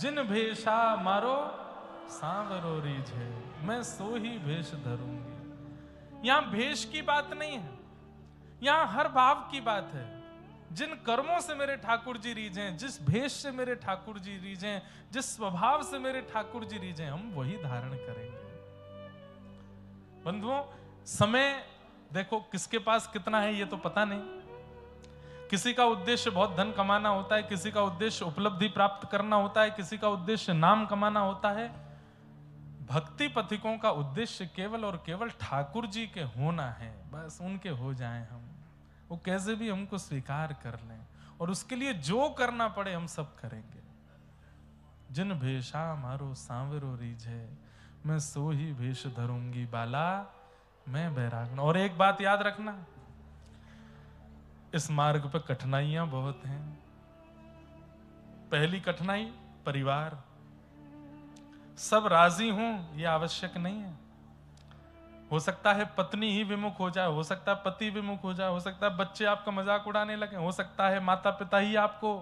जिन भेषा मारो सांवरो रीझे, मैं सो ही भेष धरूंगी। यहां भेष की बात नहीं है, यहां हर भाव की बात है। जिन कर्मों से मेरे ठाकुर जी रीझें, जिस भेष से मेरे ठाकुर जी रीझें, जिस स्वभाव से मेरे ठाकुर जी रीझें, हम वही धारण करेंगे। बंधुओं, समय देखो किसके पास कितना है ये तो पता नहीं। किसी का उद्देश्य बहुत धन कमाना होता है, किसी का उद्देश्य उपलब्धि प्राप्त करना होता है, किसी का उद्देश्य नाम कमाना होता है। भक्ति पथिकों का उद्देश्य केवल और केवल ठाकुर जी के होना है, बस उनके हो जाएं हम, वो कैसे भी हमको स्वीकार कर लें, और उसके लिए जो करना पड़े हम सब करेंगे। जिन भेषा मारो सांवरो रीझे, मैं सो ही भेष धरूंगी बाला, मैं बैराग। और एक बात याद रखना, इस मार्ग पर कठिनाइयां बहुत हैं। पहली कठिनाई परिवार, सब राजी हों ये आवश्यक नहीं है। हो सकता है पत्नी ही विमुख हो जाए, हो सकता है पति विमुख हो जाए, हो सकता है बच्चे आपका मजाक उड़ाने लगे, हो सकता है माता पिता ही आपको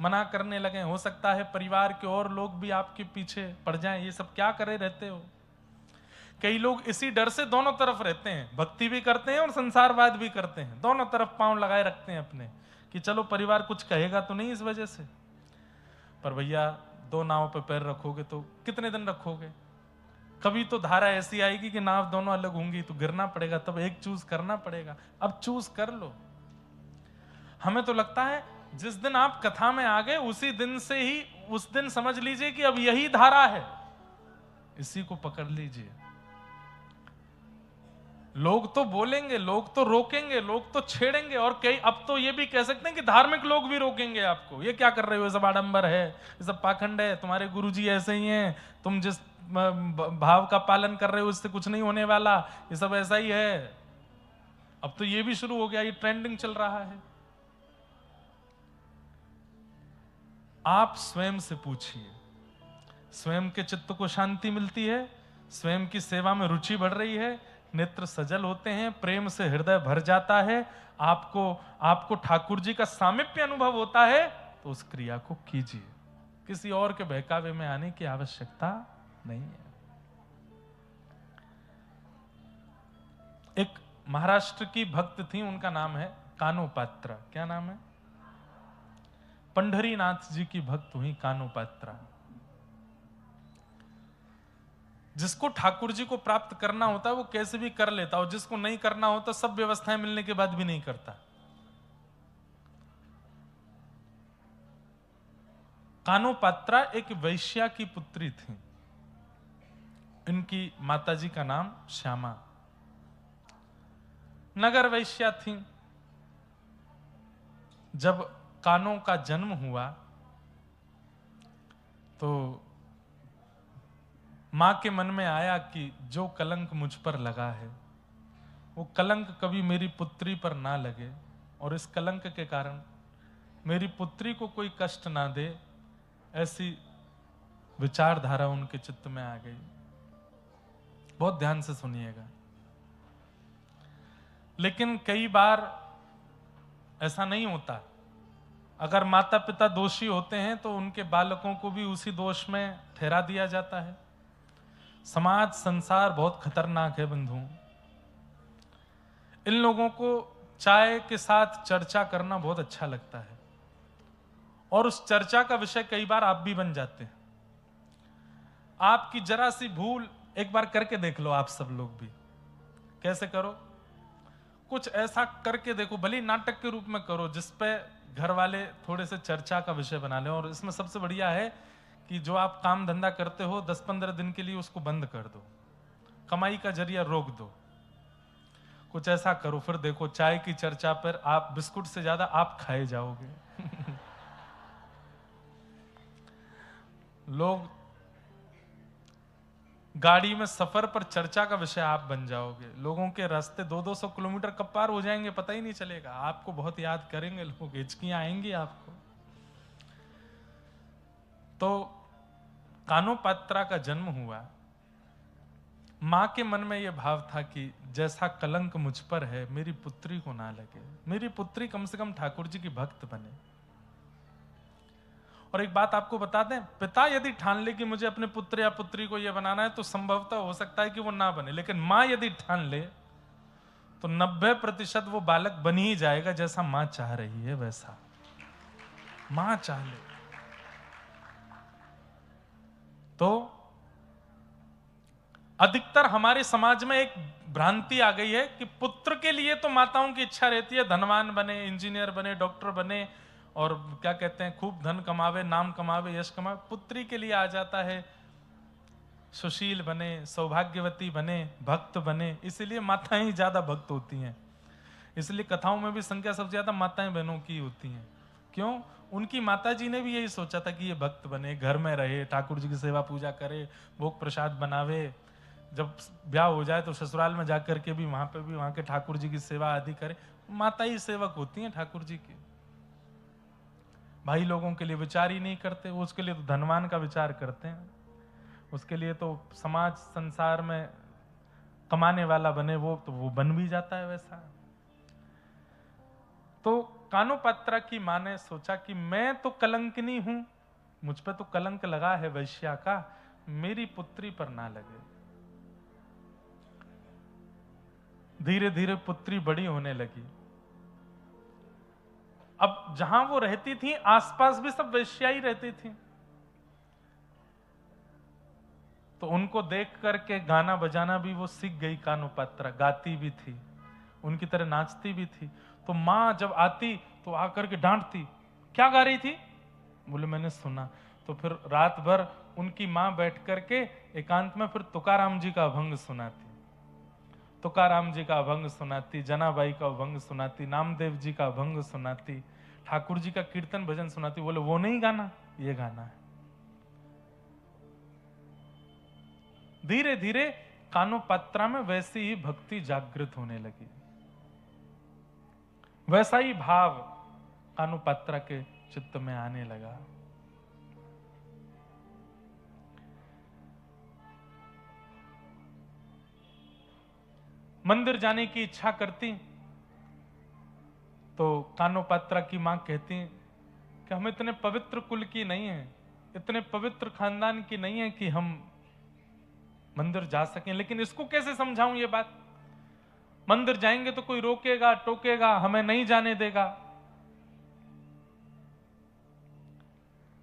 मना करने लगे, हो सकता है परिवार के और लोग भी आपके पीछे पड़ जाएं। ये सब क्या करे रहते हो? कई लोग इसी डर से दोनों तरफ रहते हैं, भक्ति भी करते हैं और संसारवाद भी करते हैं, दोनों तरफ पांव लगाए रखते हैं अपने, कि चलो परिवार कुछ कहेगा तो नहीं इस वजह से। पर भैया, दो नाव पे पैर रखोगे तो कितने दिन रखोगे? कभी तो धारा ऐसी आएगी कि नाव दोनों अलग होंगी, तो गिरना पड़ेगा, तब एक चूज करना पड़ेगा। अब चूज कर लो। हमें तो लगता है जिस दिन आप कथा में आ गए उसी दिन से ही, उस दिन समझ लीजिए कि अब यही धारा है, इसी को पकड़ लीजिए। लोग तो बोलेंगे, लोग तो रोकेंगे, लोग तो छेड़ेंगे, और कई अब तो ये भी कह सकते हैं कि धार्मिक लोग भी रोकेंगे आपको। ये क्या कर रहे हो, ये सब आडंबर है, ये सब पाखंड है, तुम्हारे गुरुजी ऐसे ही हैं, तुम जिस भाव का पालन कर रहे हो इससे कुछ नहीं होने वाला, ये सब ऐसा ही है। अब तो ये भी शुरू हो गया, ये ट्रेंडिंग चल रहा है। आप स्वयं से पूछिए, स्वयं के चित्त को शांति मिलती है, स्वयं की सेवा में रुचि बढ़ रही है, नेत्र सजल होते हैं, प्रेम से हृदय भर जाता है, आपको ठाकुर जी का सामीप्य अनुभव होता है, तो उस क्रिया को कीजिए। किसी और के बहकावे में आने की आवश्यकता नहीं है। एक महाराष्ट्र की भक्त थी, उनका नाम है कानोपात्रा। क्या नाम है? पंढरीनाथ जी की भक्त हुई कानोपात्रा। जिसको ठाकुर जी को प्राप्त करना होता है वो कैसे भी कर लेता, और जिसको नहीं करना होता सब व्यवस्थाएं मिलने के बाद भी नहीं करता। कानोपात्रा एक वैश्या की पुत्री थी। इनकी माताजी का नाम श्यामा, नगर वैश्या थी। जब कानों का जन्म हुआ तो मां के मन में आया कि जो कलंक मुझ पर लगा है वो कलंक कभी मेरी पुत्री पर ना लगे, और इस कलंक के कारण मेरी पुत्री को कोई कष्ट ना दे, ऐसी विचारधारा उनके चित्त में आ गई। बहुत ध्यान से सुनिएगा। लेकिन कई बार ऐसा नहीं होता। अगर माता पिता दोषी होते हैं तो उनके बालकों को भी उसी दोष में ठहरा दिया जाता है। समाज संसार बहुत खतरनाक है बंधु। इन लोगों को चाय के साथ चर्चा करना बहुत अच्छा लगता है, और उस चर्चा का विषय कई बार आप भी बन जाते हैं। आपकी जरा सी भूल एक बार करके देख लो, आप सब लोग भी। कैसे करो? कुछ ऐसा करके देखो, भले नाटक के रूप में करो, जिसपे घर वाले थोड़े से चर्चा का विषय बना लें। और इसमें सबसे बढ़िया है कि जो आप काम धंधा करते हो 10-15 दिन के लिए उसको बंद कर दो, कमाई का जरिया रोक दो। कुछ ऐसा करो, फिर देखो चाय की चर्चा पर आप बिस्कुट से ज्यादा आप खाए जाओगे। लोग गाड़ी में सफर पर चर्चा का विषय आप बन जाओगे। लोगों के रास्ते 200-200 किलोमीटर कब पार हो जाएंगे पता ही नहीं चलेगा। आपको बहुत याद करेंगे लोग, हिचकियां आएंगी आपको। तो कानोपात्रा का जन्म हुआ। मां के मन में यह भाव था कि जैसा कलंक मुझ पर है मेरी पुत्री को ना लगे, मेरी पुत्री कम से कम ठाकुर जी की भक्त बने। और एक बात आपको बता दें, पिता यदि ठान ले कि मुझे अपने पुत्र या पुत्री को यह बनाना है, तो संभवतः हो सकता है कि वो ना बने, लेकिन मां यदि ठान ले तो 90% वो बालक बन ही जाएगा, जैसा मां चाह रही है वैसा मां चाह ले। तो अधिकतर हमारे समाज में एक भ्रांति आ गई है कि पुत्र के लिए तो माताओं की इच्छा रहती है धनवान बने, इंजीनियर बने, डॉक्टर बने और क्या कहते हैं खूब धन कमावे, नाम कमावे, यश कमावे। पुत्री के लिए आ जाता है सुशील बने, सौभाग्यवती बने, भक्त बने। इसीलिए माताएं ही ज्यादा भक्त होती हैं, इसलिए कथाओं में भी संख्या सबसे ज्यादा माताएं बहनों की होती हैं। क्यों? उनकी माताजी ने भी यही सोचा था कि ये भक्त बने, घर में रहे, ठाकुर जी की सेवा पूजा करे, भोग प्रसाद बनावे, जब ब्याह हो जाए तो ससुराल में जाकर के भी वहां के ठाकुर जी की सेवा आदि करे। माता ही सेवक होती हैं ठाकुर जी की। भाई लोगों के लिए विचार ही नहीं करते, वो उसके लिए तो धनवान का विचार करते हैं, उसके लिए तो समाज संसार में कमाने वाला बने, वो तो वो बन भी जाता है वैसा। तो कानोपात्रा की मां ने सोचा कि मैं तो कलंकिनी हूं, मुझ पे तो कलंक लगा है वैश्या का, मेरी पुत्री पर ना लगे। धीरे धीरे पुत्री बड़ी होने लगी। अब जहां वो रहती थी आसपास भी सब वेश्या ही रहती थी, तो उनको देख करके गाना बजाना भी वो सीख गई। कानोपात्रा गाती भी थी, उनकी तरह नाचती भी थी। तो मां जब आती तो आकर के डांटती, क्या गा रही थी? बोले मैंने सुना। तो फिर रात भर उनकी मां बैठ करके एकांत में फिर तुकाराम जी का अभंग सुनाती, तुकाराम जी का अभंग सुनाती, जनाबाई का अभंग सुनाती, नामदेव जी का अभंग सुनाती, ठाकुर जी का कीर्तन भजन सुनाती। बोले वो नहीं गाना, ये गाना है। धीरे धीरे कानोपात्रा में वैसी ही भक्ति जागृत होने लगी, वैसा ही भाव कानोपात्रा के चित्त में आने लगा। मंदिर जाने की इच्छा करती तो कानोपात्रा की मां कहती कि हम इतने पवित्र कुल की नहीं है, इतने पवित्र खानदान की नहीं है कि हम मंदिर जा सकें। लेकिन इसको कैसे समझाऊं ये बात? मंदिर जाएंगे तो कोई रोकेगा, टोकेगा, हमें नहीं जाने देगा।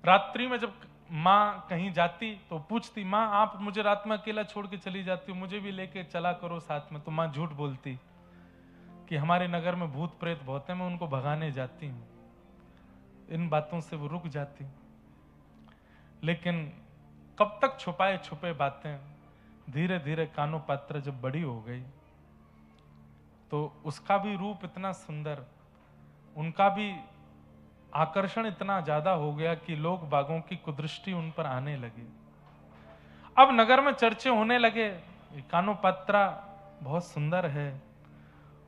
रात्रि में जब मां कहीं जाती तो पूछती, मां आप मुझे रात में अकेला छोड़ के चली जाती हो, मुझे भी लेके चला करो साथ में। तो मां झूठ बोलती कि हमारे नगर में भूत प्रेत बहुत है, मैं उनको भगाने जाती हूं। इन बातों से वो रुक जाती। लेकिन कब तक छुपाए छुपे बातें। धीरे धीरे कानोपात्रा जब बड़ी हो गई तो उसका भी रूप इतना सुंदर, उनका भी आकर्षण इतना ज्यादा हो गया कि लोग बागों की कुदृष्टि उन पर आने लगी। अब नगर में चर्चे होने लगे, कानोपात्रा बहुत सुंदर है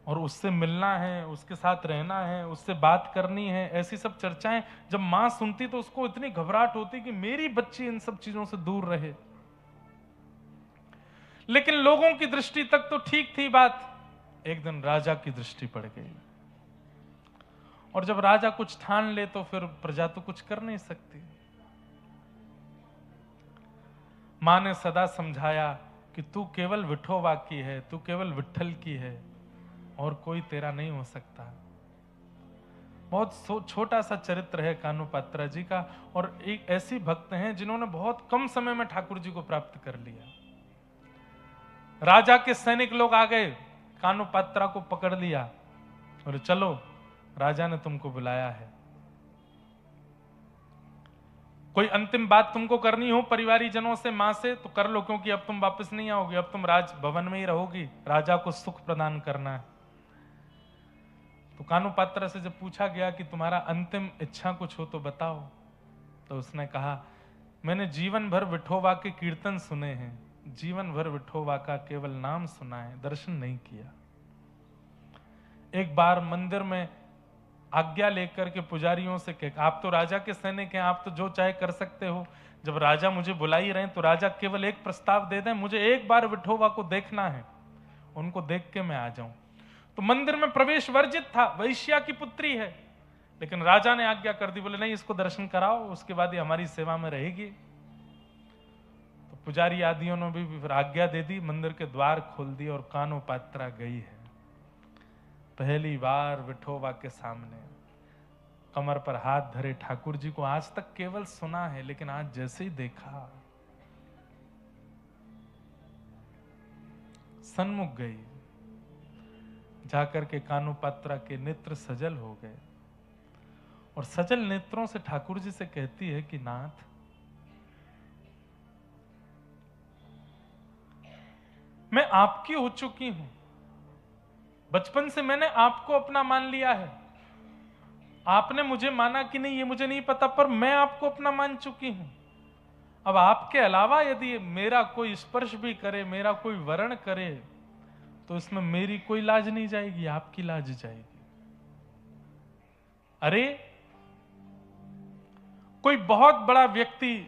और उससे मिलना है, उसके साथ रहना है, उससे बात करनी है, ऐसी सब चर्चाएं जब मां सुनती तो उसको इतनी घबराहट होती कि मेरी बच्ची इन सब चीजों से दूर रहे। लेकिन लोगों की दृष्टि तक तो ठीक थी बात। एक दिन राजा की दृष्टि पड़ गई, और जब राजा कुछ ठान ले तो फिर प्रजा तो कुछ कर नहीं सकती। मां ने सदा समझाया कि तू केवल विठोबा की है, तू केवल विठ्ठल की है, और कोई तेरा नहीं हो सकता। बहुत छोटा सा चरित्र है कानोपात्रा जी का, और एक ऐसी भक्त हैं जिन्होंने बहुत कम समय में ठाकुर जी को प्राप्त कर लिया। राजा के सैनिक लोग आ गए, कानोपात्रा को पकड़ लिया और चलो राजा ने तुमको बुलाया है, कोई अंतिम बात तुमको करनी हो परिवारी जनों से, मां से, तो कर लो, क्योंकि अब तुम वापस नहीं आओगे, अब तुम राज भवन में ही रहोगी, राजा को सुख प्रदान करना है। तो कानोपात्रा से जब पूछा गया कि तुम्हारा अंतिम इच्छा कुछ हो तो बताओ, तो उसने कहा मैंने जीवन भर विठोबा के कीर्तन सुने हैं, जीवन भर विठोबा का केवल नाम सुना है, दर्शन नहीं किया। एक बार मंदिर में आज्ञा लेकर के पुजारियों से कह, आप तो राजा के सैनिक हैं, आप तो जो चाहे कर सकते हो, जब राजा मुझे बुला ही रहे हैं तो राजा केवल एक प्रस्ताव दे दें, मुझे एक बार विठोबा को देखना है, उनको देख के मैं आ जाऊं। तो मंदिर में प्रवेश वर्जित था, वैश्या की पुत्री है, लेकिन राजा ने आज्ञा कर दी, बोले नहीं इसको दर्शन कराओ, उसके बाद ये हमारी सेवा में रहेगी। तो पुजारी आदियों ने भी फिर आज्ञा दे दी, मंदिर के द्वार खोल दिए और कानो पात्रा गई है पहली बार विठोबा के सामने, कमर पर हाथ धरे ठाकुर जी को आज तक केवल सुना है, लेकिन आज जैसे ही देखा सन्मुख गई, जाकर के कानो पात्रा के नेत्र सजल हो गए और सजल नेत्रों से ठाकुर जी से कहती है कि नाथ, मैं आपकी हो चुकी हूं, बचपन से मैंने आपको अपना मान लिया है, आपने मुझे माना कि नहीं ये मुझे नहीं पता, पर मैं आपको अपना मान चुकी हूं। अब आपके अलावा यदि मेरा कोई स्पर्श भी करे, मेरा कोई वर्ण करे, तो इसमें मेरी कोई लाज नहीं जाएगी, आपकी लाज जाएगी। अरे कोई बहुत बड़ा व्यक्ति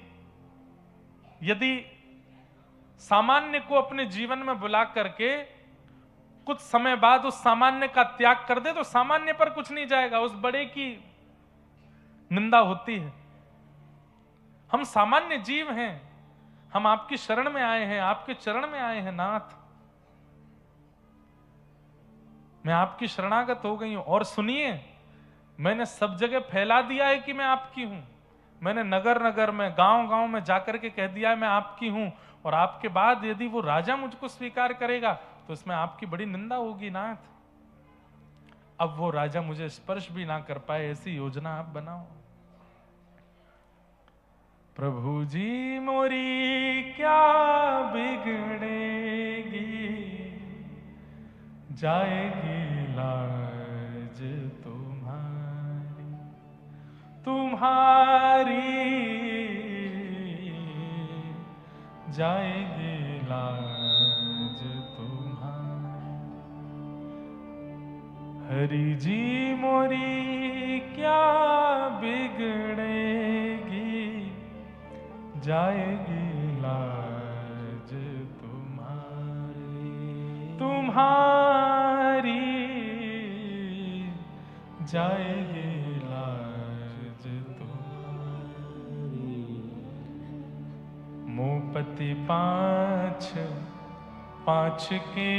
यदि सामान्य को अपने जीवन में बुला करके कुछ समय बाद उस सामान्य का त्याग कर दे, तो सामान्य पर कुछ नहीं जाएगा, उस बड़े की निंदा होती है। हम सामान्य जीव हैं, हम आपकी शरण में आए हैं, आपके चरण में आए हैं नाथ, मैं आपकी शरणागत हो गई हूं। और सुनिए, मैंने सब जगह फैला दिया है कि मैं आपकी हूं, मैंने नगर नगर में, गांव गांव में जाकर के कह दिया है मैं आपकी हूं, और आपके बाद यदि वो राजा मुझको स्वीकार करेगा तो इसमें आपकी बड़ी निंदा होगी नाथ। अब वो राजा मुझे स्पर्श भी ना कर पाए, ऐसी योजना आप बनाओ। प्रभु जी मोरी क्या बिगड़ेगी, जाएगी लाज तुम्हारी, तुम्हारी जाएगी लाज तुम्हारी। हरि जी मोरी क्या बिगड़ेगी, जाएगी लाज तुम्हारी, तुम्हारी जाएगी लाज तुम्हारी। मोपति पाँच पाँच के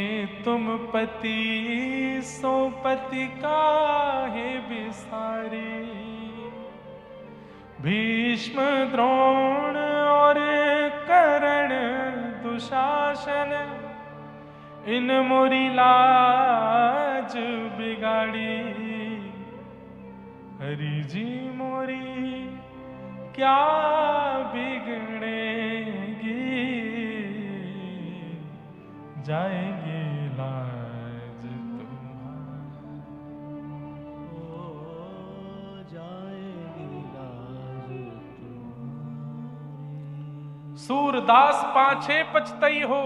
तुम पति, सो पति काहे बिसारे। भीष्म द्रोण और कर्ण दुशासन, इन मोरी लाज बिगाड़ी। हरि जी मोरी क्या बिगड़ेगी, जाएगी लाज तुम्हारी, जाएगी लाज तुम्हारी। सूरदास पाछे पछतई हो,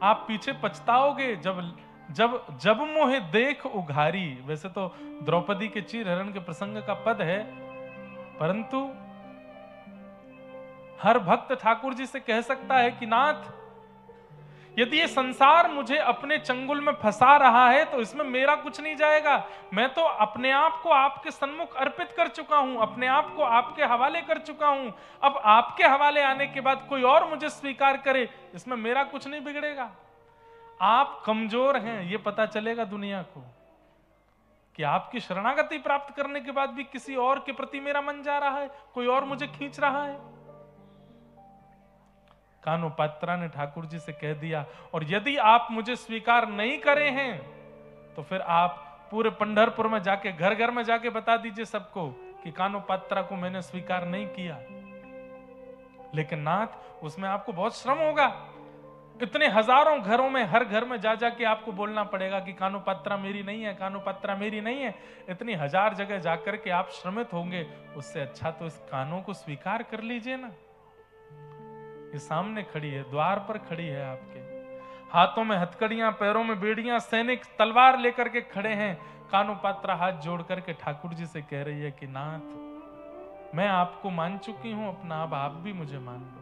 आप पीछे पछताओगे जब जब जब मोहे देख उघारी। वैसे तो द्रौपदी के चीर हरण के प्रसंग का पद है, परंतु हर भक्त ठाकुर जी से कह सकता है कि नाथ, यदि ये संसार मुझे अपने चंगुल में फंसा रहा है तो इसमें मेरा कुछ नहीं जाएगा। मैं तो अपने आप को आपके सन्मुख अर्पित कर चुका हूं, अपने आप को आपके हवाले कर चुका हूं। अब आपके हवाले आने के बाद कोई और मुझे स्वीकार करे, इसमें मेरा कुछ नहीं बिगड़ेगा। आप कमजोर हैं ये पता चलेगा दुनिया को, कि आपकी शरणागति प्राप्त करने के बाद भी किसी और के प्रति मेरा मन जा रहा है, कोई और मुझे खींच रहा है। कानो पात्रा ने ठाकुर जी से कह दिया, और यदि आप मुझे स्वीकार नहीं करे हैं तो फिर आप पूरे पंढरपुर में जाके, घर घर में जाके बता दीजिए सबको कि कानो पात्रा को मैंने स्वीकार नहीं किया। लेकिन नाथ, उसमें आपको बहुत श्रम होगा। इतने हजारों घरों में, हर घर में जा जाके आपको बोलना पड़ेगा कि कानो पात्रा मेरी नहीं है, कानो पात्रा मेरी नहीं है। इतनी हजार जगह जाकर के आप श्रमित होंगे, उससे अच्छा तो इस कानो को स्वीकार कर लीजिए ना। ये सामने खड़ी है, द्वार पर खड़ी है आपके, हाथों में हथकड़ियां, पैरों में बेड़ियां, सैनिक तलवार लेकर के खड़े हैं। कानो पात्रा हाथ जोड़ करके ठाकुर जी से कह रही है कि नाथ, मैं आपको मान चुकी हूं अपना, अब आप भी मुझे मान लो।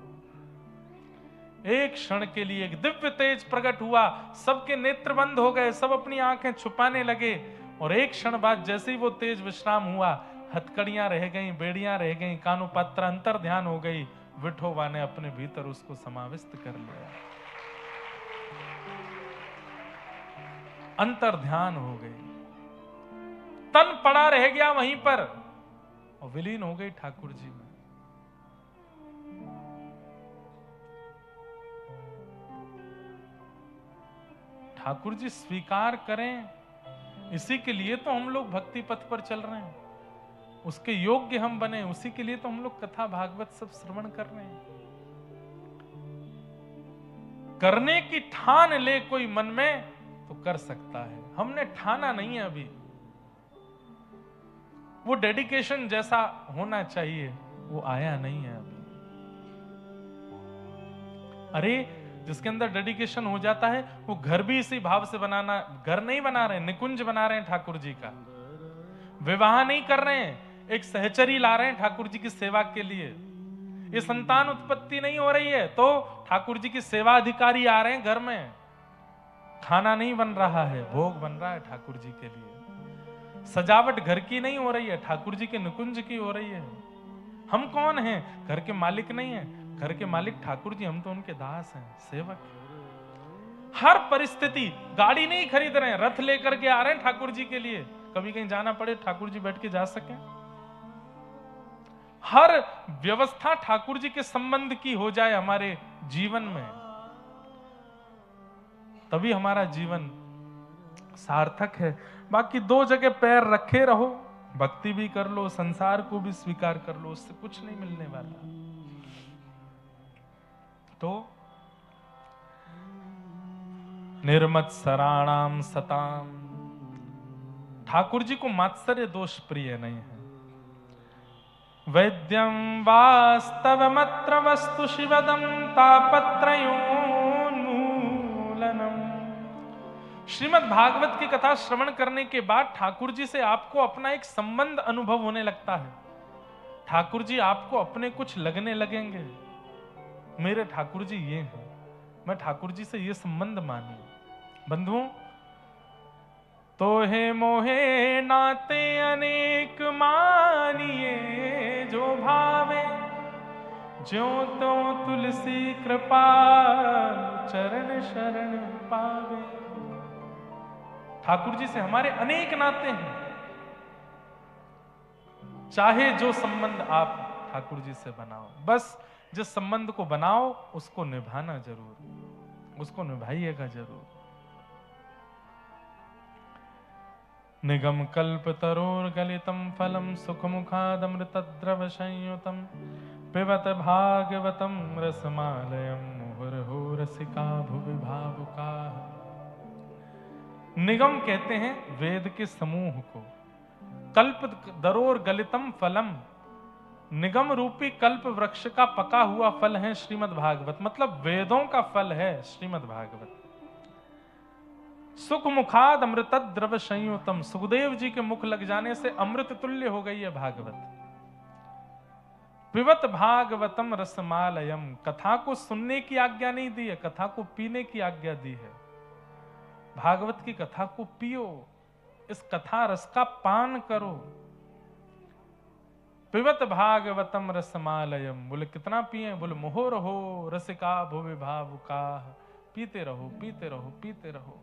एक क्षण के लिए एक दिव्य तेज प्रकट हुआ, सबके नेत्र बंद हो गए, सब अपनी आंखें छुपाने लगे। और एक क्षण बाद जैसे ही वो तेज विश्राम हुआ, हथकड़ियां रह गईं, बेड़ियां रह गईं, कानुपात्र अंतर ध्यान हो गई। विठोबा ने अपने भीतर उसको समाविष्ट कर लिया, अंतर ध्यान हो गई, तन पड़ा रह गया वहीं पर और विलीन हो गई ठाकुर जी में। ठाकुर जी स्वीकार करें, इसी के लिए तो हम लोग भक्ति पथ पर चल रहे हैं, उसके योग्य हम बने, उसी के लिए तो हम लोग कथा भागवत सब श्रवण कर रहे हैं। करने की ठान ले कोई मन में तो कर सकता है, हमने ठाना नहीं है अभी। वो डेडिकेशन जैसा होना चाहिए वो आया नहीं है अभी। अरे जिसके अंदर डेडिकेशन हो जाता है वो घर भी इसी भाव से बनाना, घर नहीं बना रहे, निकुंज बना रहे हैं ठाकुर जी का, विवाह नहीं कर रहे हैं, एक सहचरी ला रहे हैं ठाकुर जी की सेवा के लिए। ये संतान उत्पत्ति नहीं हो रही है तो ठाकुर जी की सेवा अधिकारी आ रहे हैं घर में, खाना नहीं बन रहा है, भोग बन रहा है ठाकुर जी के लिए। सजावट घर की नहीं हो रही है, ठाकुर जी के निकुंज की हो रही है। हम कौन हैं? घर के मालिक नहीं है, घर के मालिक ठाकुर जी, हम तो उनके दास हैं, सेवक। हर परिस्थिति, गाड़ी नहीं खरीद रहे हैं, रथ लेकर के आ रहे हैं ठाकुर जी के लिए, कभी कहीं जाना पड़े ठाकुर जी बैठ के जा सके। हर व्यवस्था ठाकुर जी के संबंध की हो जाए हमारे जीवन में, तभी हमारा जीवन सार्थक है। बाकी दो जगह पैर रखे रहो, भक्ति भी कर लो, संसार को भी स्वीकार कर लो, उससे कुछ नहीं मिलने वाला। तो निर्मत्सराणाम सताम, ठाकुर जी को मात्सर्य दोष प्रिय नहीं है। वैद्यम वास्तवमत्र वस्तु शिवदम तापत्रयोन्मूलनम। श्रीमद् भागवत की कथा श्रवण करने के बाद ठाकुर जी से आपको अपना एक संबंध अनुभव होने लगता है। ठाकुर जी आपको अपने कुछ लगने लगेंगे, मेरे ठाकुर जी ये हैं, मैं ठाकुर जी से ये संबंध मानूं। बंधुओं, तो हे मोहे नाते अनेक मानिए, जो भावे ज्यों तो तुलसी कृपा चरण शरण पावे। ठाकुर जी से हमारे अनेक नाते हैं, चाहे जो संबंध आप ठाकुर जी से बनाओ, बस जिस संबंध को बनाओ उसको निभाना जरूर, उसको निभाइएगा जरूर। निगम कल्प तरोर गलितम फलम सुखमुखादमृतद्रव संयुतम पिबत भागवतम रसमालयम मुहुर्हो रसिका भुवि भावुका। निगम कहते हैं वेद के समूह को, कल्प दरोर गलितम फलम, निगम रूपी कल्प वृक्ष का पका हुआ फल है श्रीमद् भागवत, मतलब वेदों का फल है श्रीमद् भागवत। सुख मुखाद अमृत द्रव संयुतम, सुखदेव जी के मुख लग जाने से अमृत तुल्य हो गई है भागवत। पिबत भागवतम रसमालयम, कथा को सुनने की आज्ञा नहीं दी है, कथा को पीने की आज्ञा दी है। भागवत की कथा को पियो, इस कथा रस का पान करो। पिबत भागवतम रसमालयम, बोले कितना पिए? बोले मोहर हो रसिका भुवि भावुका, पीते रहो पीते रहो पीते रहो,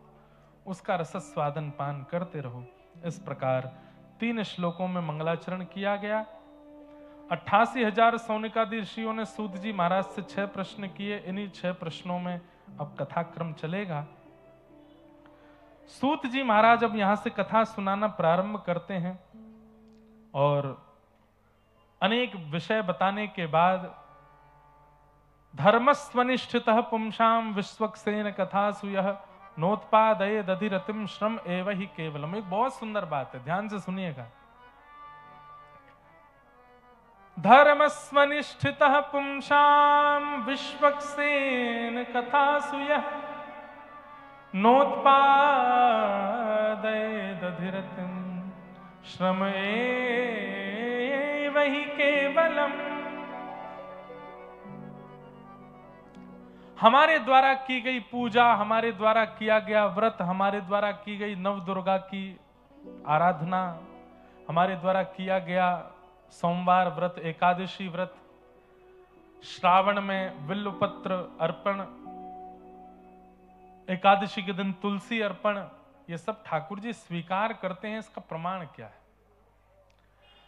उसका रस स्वादन पान करते रहो। इस प्रकार 3 श्लोकों में मंगलाचरण किया गया। 88,000 सौनिकादि ऋषियों ने सूत जी महाराज से 6 प्रश्न किए। इन्हीं 6 प्रश्नों में अब कथाक्रम चलेगा। सूत जी महाराज अब यहां से कथा सुनाना प्रारंभ करते हैं और अनेक विषय बताने के बाद धर्मस्वनिष्ठितः पुंसाम विश्वक्सेन कथासु यः नोत्पादये दधिरतिम श्रम एव ही केवलम। एक बहुत सुंदर बात है, ध्यान से सुनिएगा। धर्मस्वनिष्ठितः पुंसाम विश्वक्सेन कथासु यः नोत्पादये दधिरतिम श्रम एव ही केवलम। हमारे द्वारा की गई पूजा, हमारे द्वारा किया गया व्रत, हमारे द्वारा की गई नव दुर्गा की आराधना, हमारे द्वारा किया गया सोमवार व्रत, एकादशी व्रत, श्रावण में बिल्वपत्र अर्पण, एकादशी के दिन तुलसी अर्पण, ये सब ठाकुर जी स्वीकार करते हैं। इसका प्रमाण क्या है?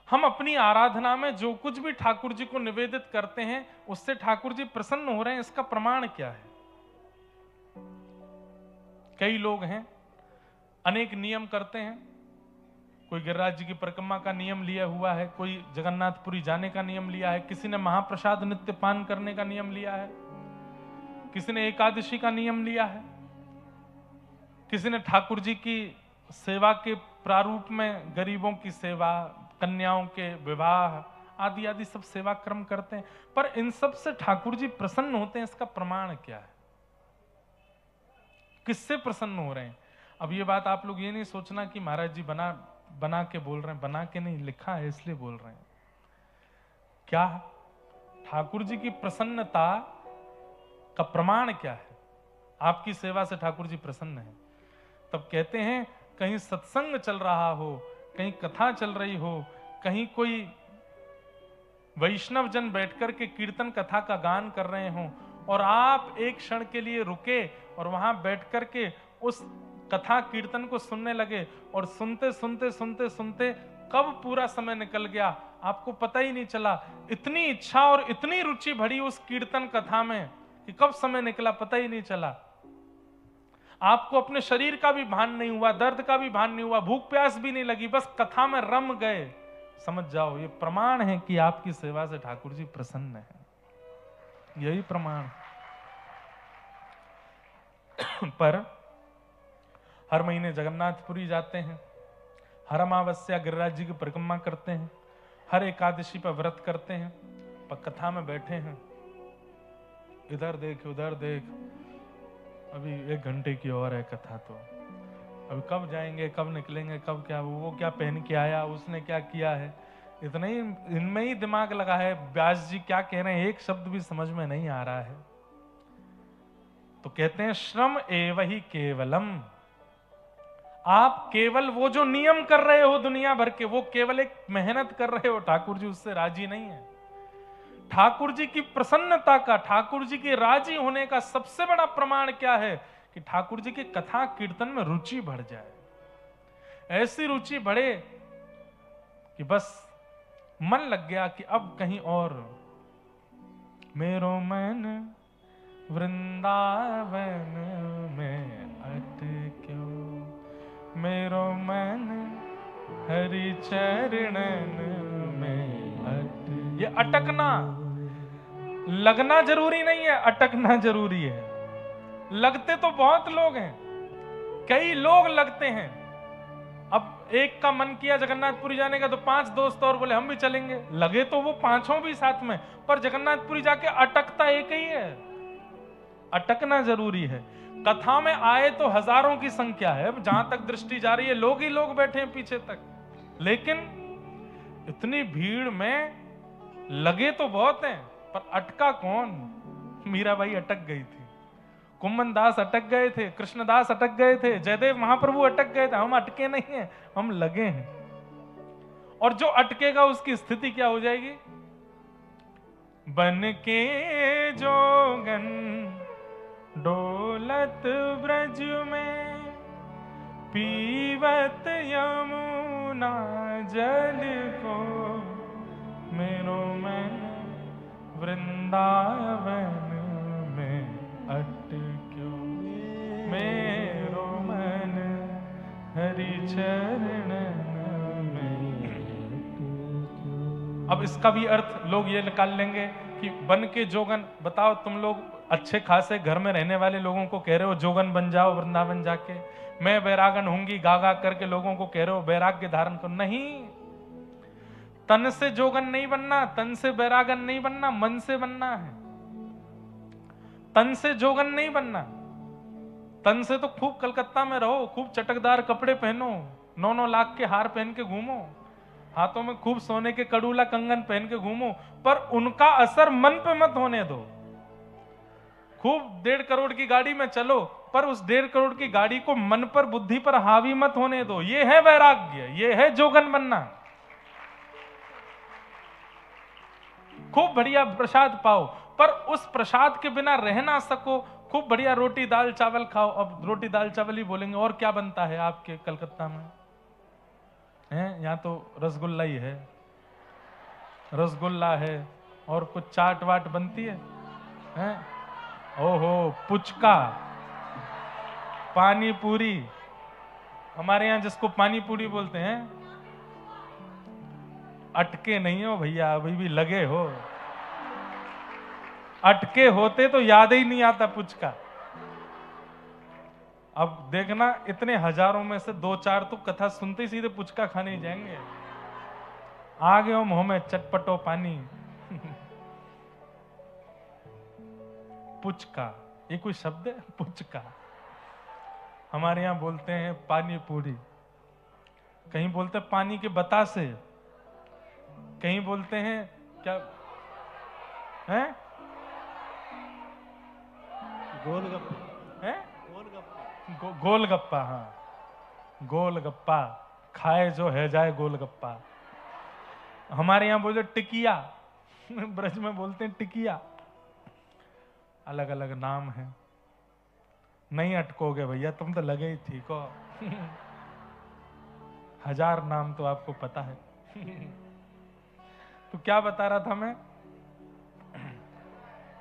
हम अपनी आराधना में जो कुछ भी ठाकुर जी को निवेदित करते हैं उससे ठाकुर जी प्रसन्न हो रहे हैं, इसका प्रमाण क्या है? कई लोग हैं अनेक नियम करते हैं, कोई गिरिराज जी की परिक्रमा का नियम लिया हुआ है, कोई जगन्नाथपुरी जाने का नियम लिया है, किसी ने महाप्रसाद नित्य पान करने का नियम लिया है, किसी ने एकादशी का नियम लिया है, किसी ने ठाकुर जी की सेवा के प्रारूप में गरीबों की सेवा, कन्याओं के विवाह आदि आदि सब सेवा क्रम करते हैं। पर इन सब से ठाकुर जी प्रसन्न होते हैं, इसका प्रमाण क्या है? किससे प्रसन्न हो रहे हैं? अब ये बात आप लोग ये नहीं सोचना कि महाराज जी बना के बोल रहे हैं, बना के नहीं, लिखा है इसलिए बोल रहे हैं। क्या ठाकुर जी की प्रसन्नता का प्रमाण क्या है? आपकी सेवा से ठाकुर जी प्रसन्न है। तब कहते हैं कहीं सत्संग चल रहा हो, कहीं कथा चल रही हो, कहीं कोई वैष्णव जन बैठकर के कीर्तन कथा का गान कर रहे हो और आप एक क्षण के लिए रुके और वहां बैठकर के उस कथा कीर्तन को सुनने लगे और सुनते सुनते सुनते सुनते कब पूरा समय निकल गया आपको पता ही नहीं चला। इतनी इच्छा और इतनी रुचि भरी उस कीर्तन कथा में कि कब समय निकला पता ही नहीं चला। आपको अपने शरीर का भी भान नहीं हुआ, दर्द का भी भान नहीं हुआ, भूख प्यास भी नहीं लगी, बस कथा में रम गए। समझ जाओ ये प्रमाण है कि आपकी सेवा से ठाकुर जी प्रसन्न है। यही प्रमाण। पर हर महीने जगन्नाथपुरी जाते हैं, हर अमावस्या गिरिराज जी की परिक्रमा करते हैं, हर एकादशी पर व्रत करते हैं, पर कथा में बैठे हैं, इधर देख उधर देख, अभी 1 घंटे की और है कथा, तो अभी कब जाएंगे, कब निकलेंगे, कब क्या, वो क्या पहन के आया, उसने क्या किया है, इतना ही इनमें ही दिमाग लगा है। व्यास जी क्या कह रहे हैं एक शब्द भी समझ में नहीं आ रहा है। तो कहते हैं श्रम एव ही केवलम। आप केवल वो जो नियम कर रहे हो दुनिया भर के, वो केवल एक मेहनत कर रहे हो, ठाकुर जी उससे राजी नहीं है। ठाकुर जी की प्रसन्नता का, ठाकुर जी के राजी होने का सबसे बड़ा प्रमाण क्या है? कि ठाकुर जी के कथा कीर्तन में रुचि बढ़ जाए, ऐसी रुचि बढ़े कि बस मन लग गया कि अब कहीं और। मेरो मन वृंदावन में अटक्यो, मेरो मन हरि चरणन में अटक्यो। ये अटकना, लगना जरूरी नहीं है, अटकना जरूरी है। लगते तो बहुत लोग हैं, कई लोग लगते हैं। अब एक का मन किया जगन्नाथपुरी जाने का तो 5 दोस्त और बोले हम भी चलेंगे, लगे तो वो 5 भी साथ में, पर जगन्नाथपुरी जाके अटकता एक ही है। अटकना जरूरी है। कथा में आए तो हजारों की संख्या है, जहां तक दृष्टि जा रही है लोग ही लोग बैठे हैं पीछे तक, लेकिन इतनी भीड़ में लगे तो बहुत हैं, पर अटका कौन? मीराबाई अटक गई थी, कुम्मन दास अटक गए थे, कृष्णदास अटक गए थे, जयदेव महाप्रभु अटक गए थे। हम अटके नहीं हैं, हम लगे हैं। और जो अटकेगा उसकी स्थिति क्या हो जाएगी? बन के जोगन डोलत ब्रज में, पीवत यमुना जल को, मेरो मन वृंदावन में अटक्यो, मेरो मन हरि चरणन में अटक्यो। अब इसका भी अर्थ लोग ये निकाल लेंगे कि बन के जोगन। बताओ तुम लोग अच्छे खासे घर में रहने वाले लोगों को कह रहे हो जोगन बन जाओ वृंदावन जाके, मैं बैरागन होंगी गा गा करके लोगों को कह रहे हो वैराग्य धारण करो। नहीं, तन से जोगन नहीं बनना, तन से बैरागन नहीं बनना, मन से बनना है। तन से जोगन नहीं बनना। तन से तो खूब कलकत्ता में रहो, खूब चटकदार कपड़े पहनो, 9-9 लाख के हार पहन के घूमो, हाथों में खूब सोने के कड़ूला कंगन पहन के घूमो, पर उनका असर मन पे मत होने दो। खूब 1.5 करोड़ की गाड़ी में चलो, पर उस 1.5 करोड़ की गाड़ी को मन पर बुद्धि पर हावी मत होने दो। ये है वैराग्य, ये है जोगन बनना। खूब बढ़िया प्रसाद पाओ, पर उस प्रसाद के बिना रह ना सको। खूब बढ़िया रोटी दाल चावल खाओ। अब रोटी दाल चावल ही बोलेंगे, और क्या बनता है आपके कलकत्ता में? हैं? यहाँ तो रसगुल्ला ही है, रसगुल्ला है, और कुछ चाट वाट बनती है, हैं? ओहो, पुचका, पानी पूरी। हमारे यहाँ जिसको पानी पूरी बोलते हैं, अटके नहीं हो भैया, अभी भी लगे हो। अटके होते तो याद ही नहीं आता पुचका। अब देखना, इतने हजारों में से 2-4 तो कथा सुनते ही सीधे पुचका खाने ही जाएंगे। आ गए हो मुंह में चटपटो पानी। पुचका, ये कोई शब्द है? पुचका। हमारे यहां बोलते हैं पानी पूरी, कहीं बोलते हैं पानी के बतासे, कहीं बोलते हैं क्या है? गोलगप्पे। हैं? गोलगप्पा। हाँ, गोलगप्पा खाए जो है जाए गोलगप्पा। हमारे यहां बोलते टिकिया, ब्रज में बोलते हैं टिकिया। अलग अलग नाम है। नहीं अटकोगे भैया, तुम तो लगे ही ठीक हो। 1000 नाम तो आपको पता है। तो क्या बता रहा था मैं?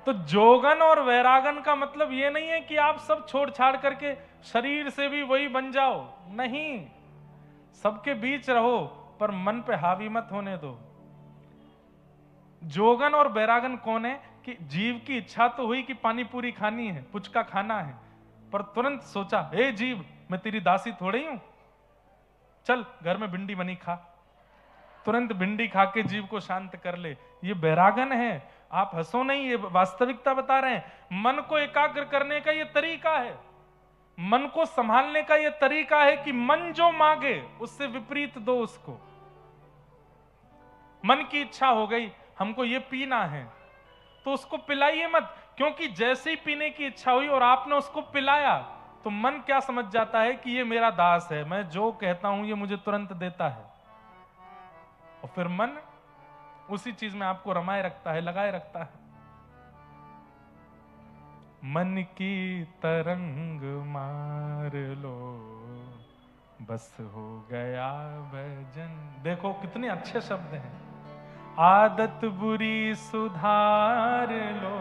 तो जोगन और वैरागन का मतलब ये नहीं है कि आप सब छोड़ छाड़ करके शरीर से भी वही बन जाओ। नहीं, सबके बीच रहो, पर मन पे हावी मत होने दो। जोगन और वैरागन कौन है? कि जीव की इच्छा तो हुई कि पानी पूरी खानी है, पुचका खाना है, पर तुरंत सोचा, हे जीव, मैं तेरी दासी थोड़ी हूं, चल घर में भिंडी बनी खा। तुरंत भिंडी खा के जीव को शांत कर ले। ये वैरागन है। आप हंसो नहीं, ये वास्तविकता बता रहे हैं। मन को एकाग्र करने का ये तरीका है, मन को संभालने का ये तरीका है कि मन जो मांगे उससे विपरीत दो उसको। मन की इच्छा हो गई, हमको ये पीना है, तो उसको पिलाइए मत, क्योंकि जैसे ही पीने की इच्छा हुई और आपने उसको पिलाया, तो मन क्या समझ जाता है कि ये मेरा दास है, मैं जो कहता हूं ये मुझे तुरंत देता है। और फिर मन उसी चीज में आपको रमाए रखता है, लगाए रखता है। मन की तरंग मार लो, बस हो गया भजन। देखो कितने अच्छे शब्द हैं। आदत बुरी सुधार लो,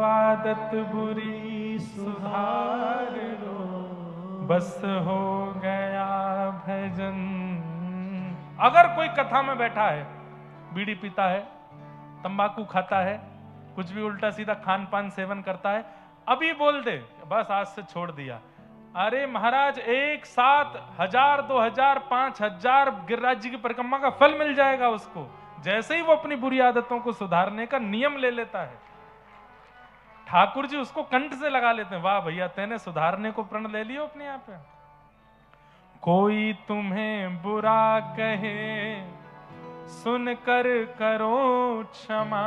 आदत बुरी सुधार लो, बस हो गया भजन। अगर कोई कथा में बैठा है, बीड़ी पीता है, तंबाकू खाता है, कुछ भी उल्टा सीधा खान पान सेवन करता है, अभी बोल दे बस आज से छोड़ दिया, अरे महाराज एक साथ 1000, 2000, 5000 गिरिराज जी की परिक्रमा का फल मिल जाएगा उसको, जैसे ही वो अपनी बुरी आदतों को सुधारने का नियम ले लेता है। ठाकुर जी उसको कंठ से लगा लेते हैं, वाह भैया तेने सुधारने को प्रण ले लियो अपने आप पे। कोई तुम्हें बुरा कहे सुनकर करो क्षमा,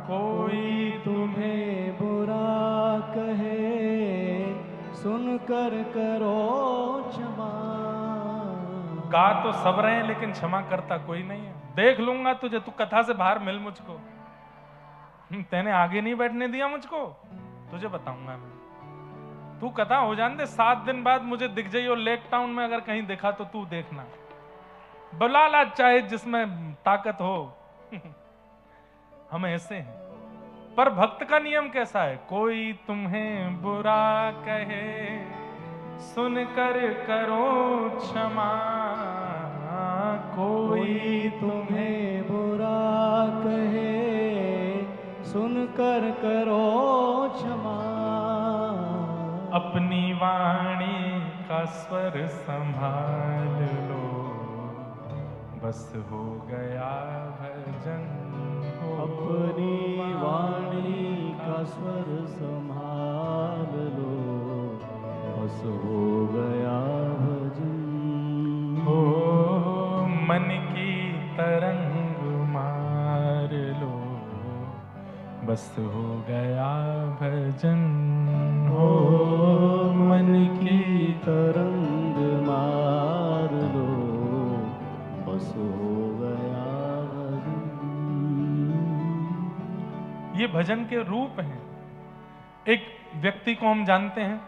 कोई तुम्हें बुरा कहे सुनकर करो क्षमा। गा तो सब रहे हैं लेकिन क्षमा करता कोई नहीं है। देख लूंगा तुझे, तू कथा से बाहर मिल मुझको। तेने आगे नहीं बैठने दिया मुझको, तुझे बताऊंगा मैं। तू कथा हो जाने दे, 7 दिन बाद मुझे दिख जाइए लेक टाउन में अगर कहीं दिखा तो तू देखना, बुला ला चाहे जिसमें ताकत हो। हम ऐसे हैं। पर भक्त का नियम कैसा है? कोई तुम्हें बुरा कहे सुनकर करो क्षमा, कोई तुम्हें बुरा कहे सुनकर करो क्षमा। अपनी वाणी का स्वर संभाल लो, बस हो गया भजन। अपनी वाणी का स्वर संभाल लो, बस हो गया भजन। हो मन की तरंग मार लो, बस हो गया भजन हो मन की तरंग मार लो, बस हो गया भजन। ये भजन के रूप हैं। एक व्यक्ति को हम जानते हैं,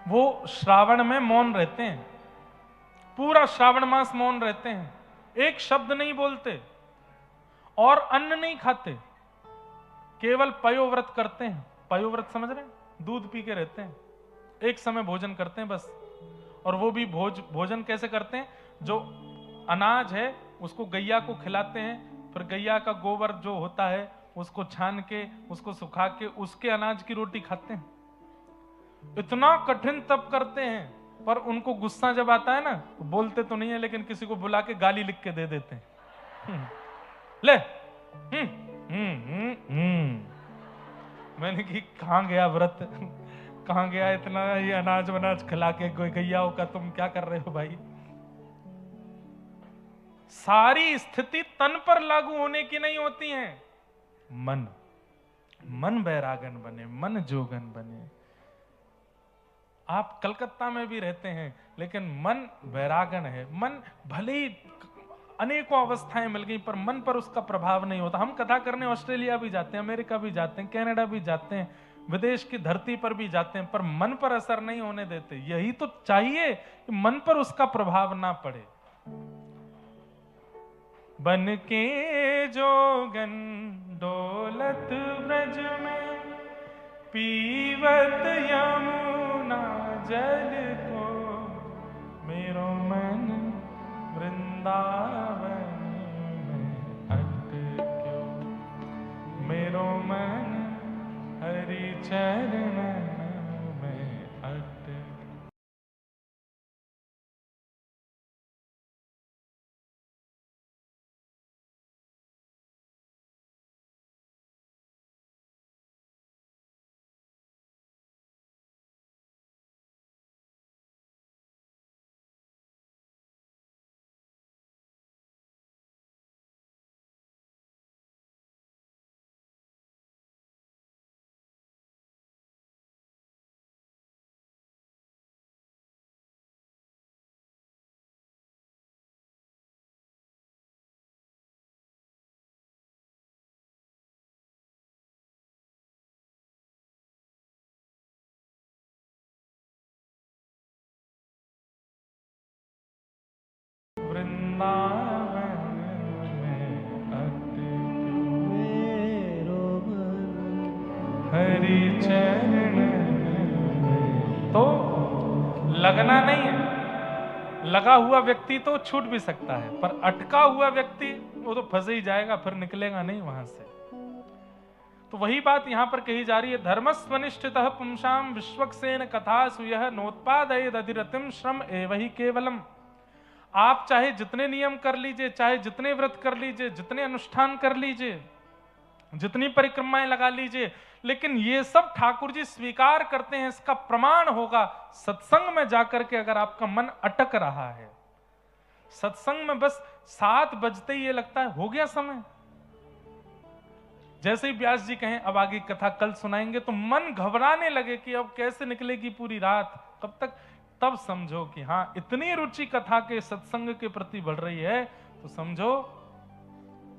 वो श्रावण में मौन रहते हैं, पूरा श्रावण मास मौन रहते हैं, एक शब्द नहीं बोलते और अन्न नहीं खाते, केवल पयोव्रत करते हैं। पयोव्रत समझ रहे हैं? दूध पी के रहते हैं, एक समय भोजन करते हैं बस। और वो भी भोजन कैसे करते हैं? जो अनाज है उसको गैया को खिलाते हैं, फिर गैया का गोबर जो होता है उसको छान के, उसको सुखा के, उसके अनाज की रोटी खाते हैं। इतना कठिन तप करते हैं, पर उनको गुस्सा जब आता है ना, तो बोलते तो नहीं है, लेकिन किसी को बुला के गाली लिख के दे देते हैं। ले मैंने कि कहां गया व्रत, कहां गया इतना ये अनाज वनाज खिला के गैयाओं का, तुम क्या कर रहे हो भाई? सारी स्थिति तन पर लागू होने की नहीं होती है। मन बैरागन बने, मन जोगन बने। आप कलकत्ता में भी रहते हैं, लेकिन मन बैरागन है। मन भले ही अनेकों अवस्थाएं मिल गई, पर मन पर उसका प्रभाव नहीं होता। हम कथा करने ऑस्ट्रेलिया भी जाते हैं, अमेरिका भी जाते हैं, कनाडा भी जाते हैं, विदेश की धरती पर भी जाते हैं, पर मन पर असर नहीं होने देते। यही तो चाहिए कि मन पर उसका प्रभाव ना पड़े। बन के जोगन डोलत ब्रज में, पीवत यमुना जल को, मेरो मन वृंदावन में अटक्यो, मेरो मन हरि चरण में अटक्यो। वृंदावन में अटक्यो, मेरो मन हरि चरण में। तो लगना नहीं है, लगा हुआ व्यक्ति तो छूट भी सकता है, पर अटका हुआ व्यक्ति वो तो फंस ही जाएगा, फिर निकलेगा नहीं वहां से। तो वही बात यहां पर कही जा रही है। धर्मस्वनिष्ठितः पुंसाम विश्वक्सेन कथासु यह नोत्पादयेद अधिरतिम श्रम एव हि केवलम। आप चाहे जितने नियम कर लीजिए, चाहे जितने व्रत कर लीजिए, जितने अनुष्ठान कर लीजिए, जितनी परिक्रमाएं लगा लीजिए, लेकिन ये सब ठाकुर जी स्वीकार करते हैं। इसका प्रमाण होगा सत्संग में जाकर के, अगर आपका मन अटक रहा है सत्संग में, बस 7 बजते ही ये लगता है हो गया समय। जैसे ही व्यास जी कहें अब आगे कथा कल सुनाएंगे, तो मन घबराने लगे कि अब कैसे निकलेगी पूरी रात, कब तक। तब समझो कि हाँ, इतनी रुचि कथा के सत्संग के प्रति बढ़ रही है, तो समझो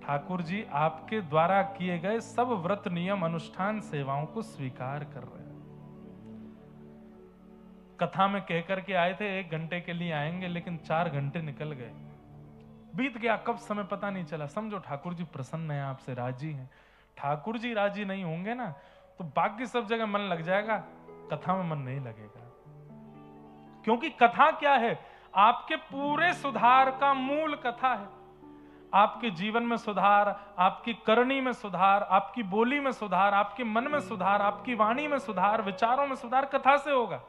ठाकुर जी आपके द्वारा किए गए सब व्रत नियम अनुष्ठान सेवाओं को स्वीकार कर रहे हैं। कथा में कहकर के आए थे 1 घंटे के लिए आएंगे, लेकिन 4 घंटे निकल गए, बीत गया कब समय पता नहीं चला। समझो ठाकुर जी प्रसन्न है, आपसे राजी हैं। ठाकुर जी राजी नहीं होंगे ना, तो बाकी सब जगह मन लग जाएगा, कथा में मन नहीं लगेगा। क्योंकि कथा क्या है? आपके पूरे सुधार का मूल कथा है। आपके जीवन में सुधार, आपकी करनी में सुधार, आपकी बोली में सुधार, आपके मन में सुधार, आपकी वाणी में सुधार, विचारों में सुधार कथा से होगा।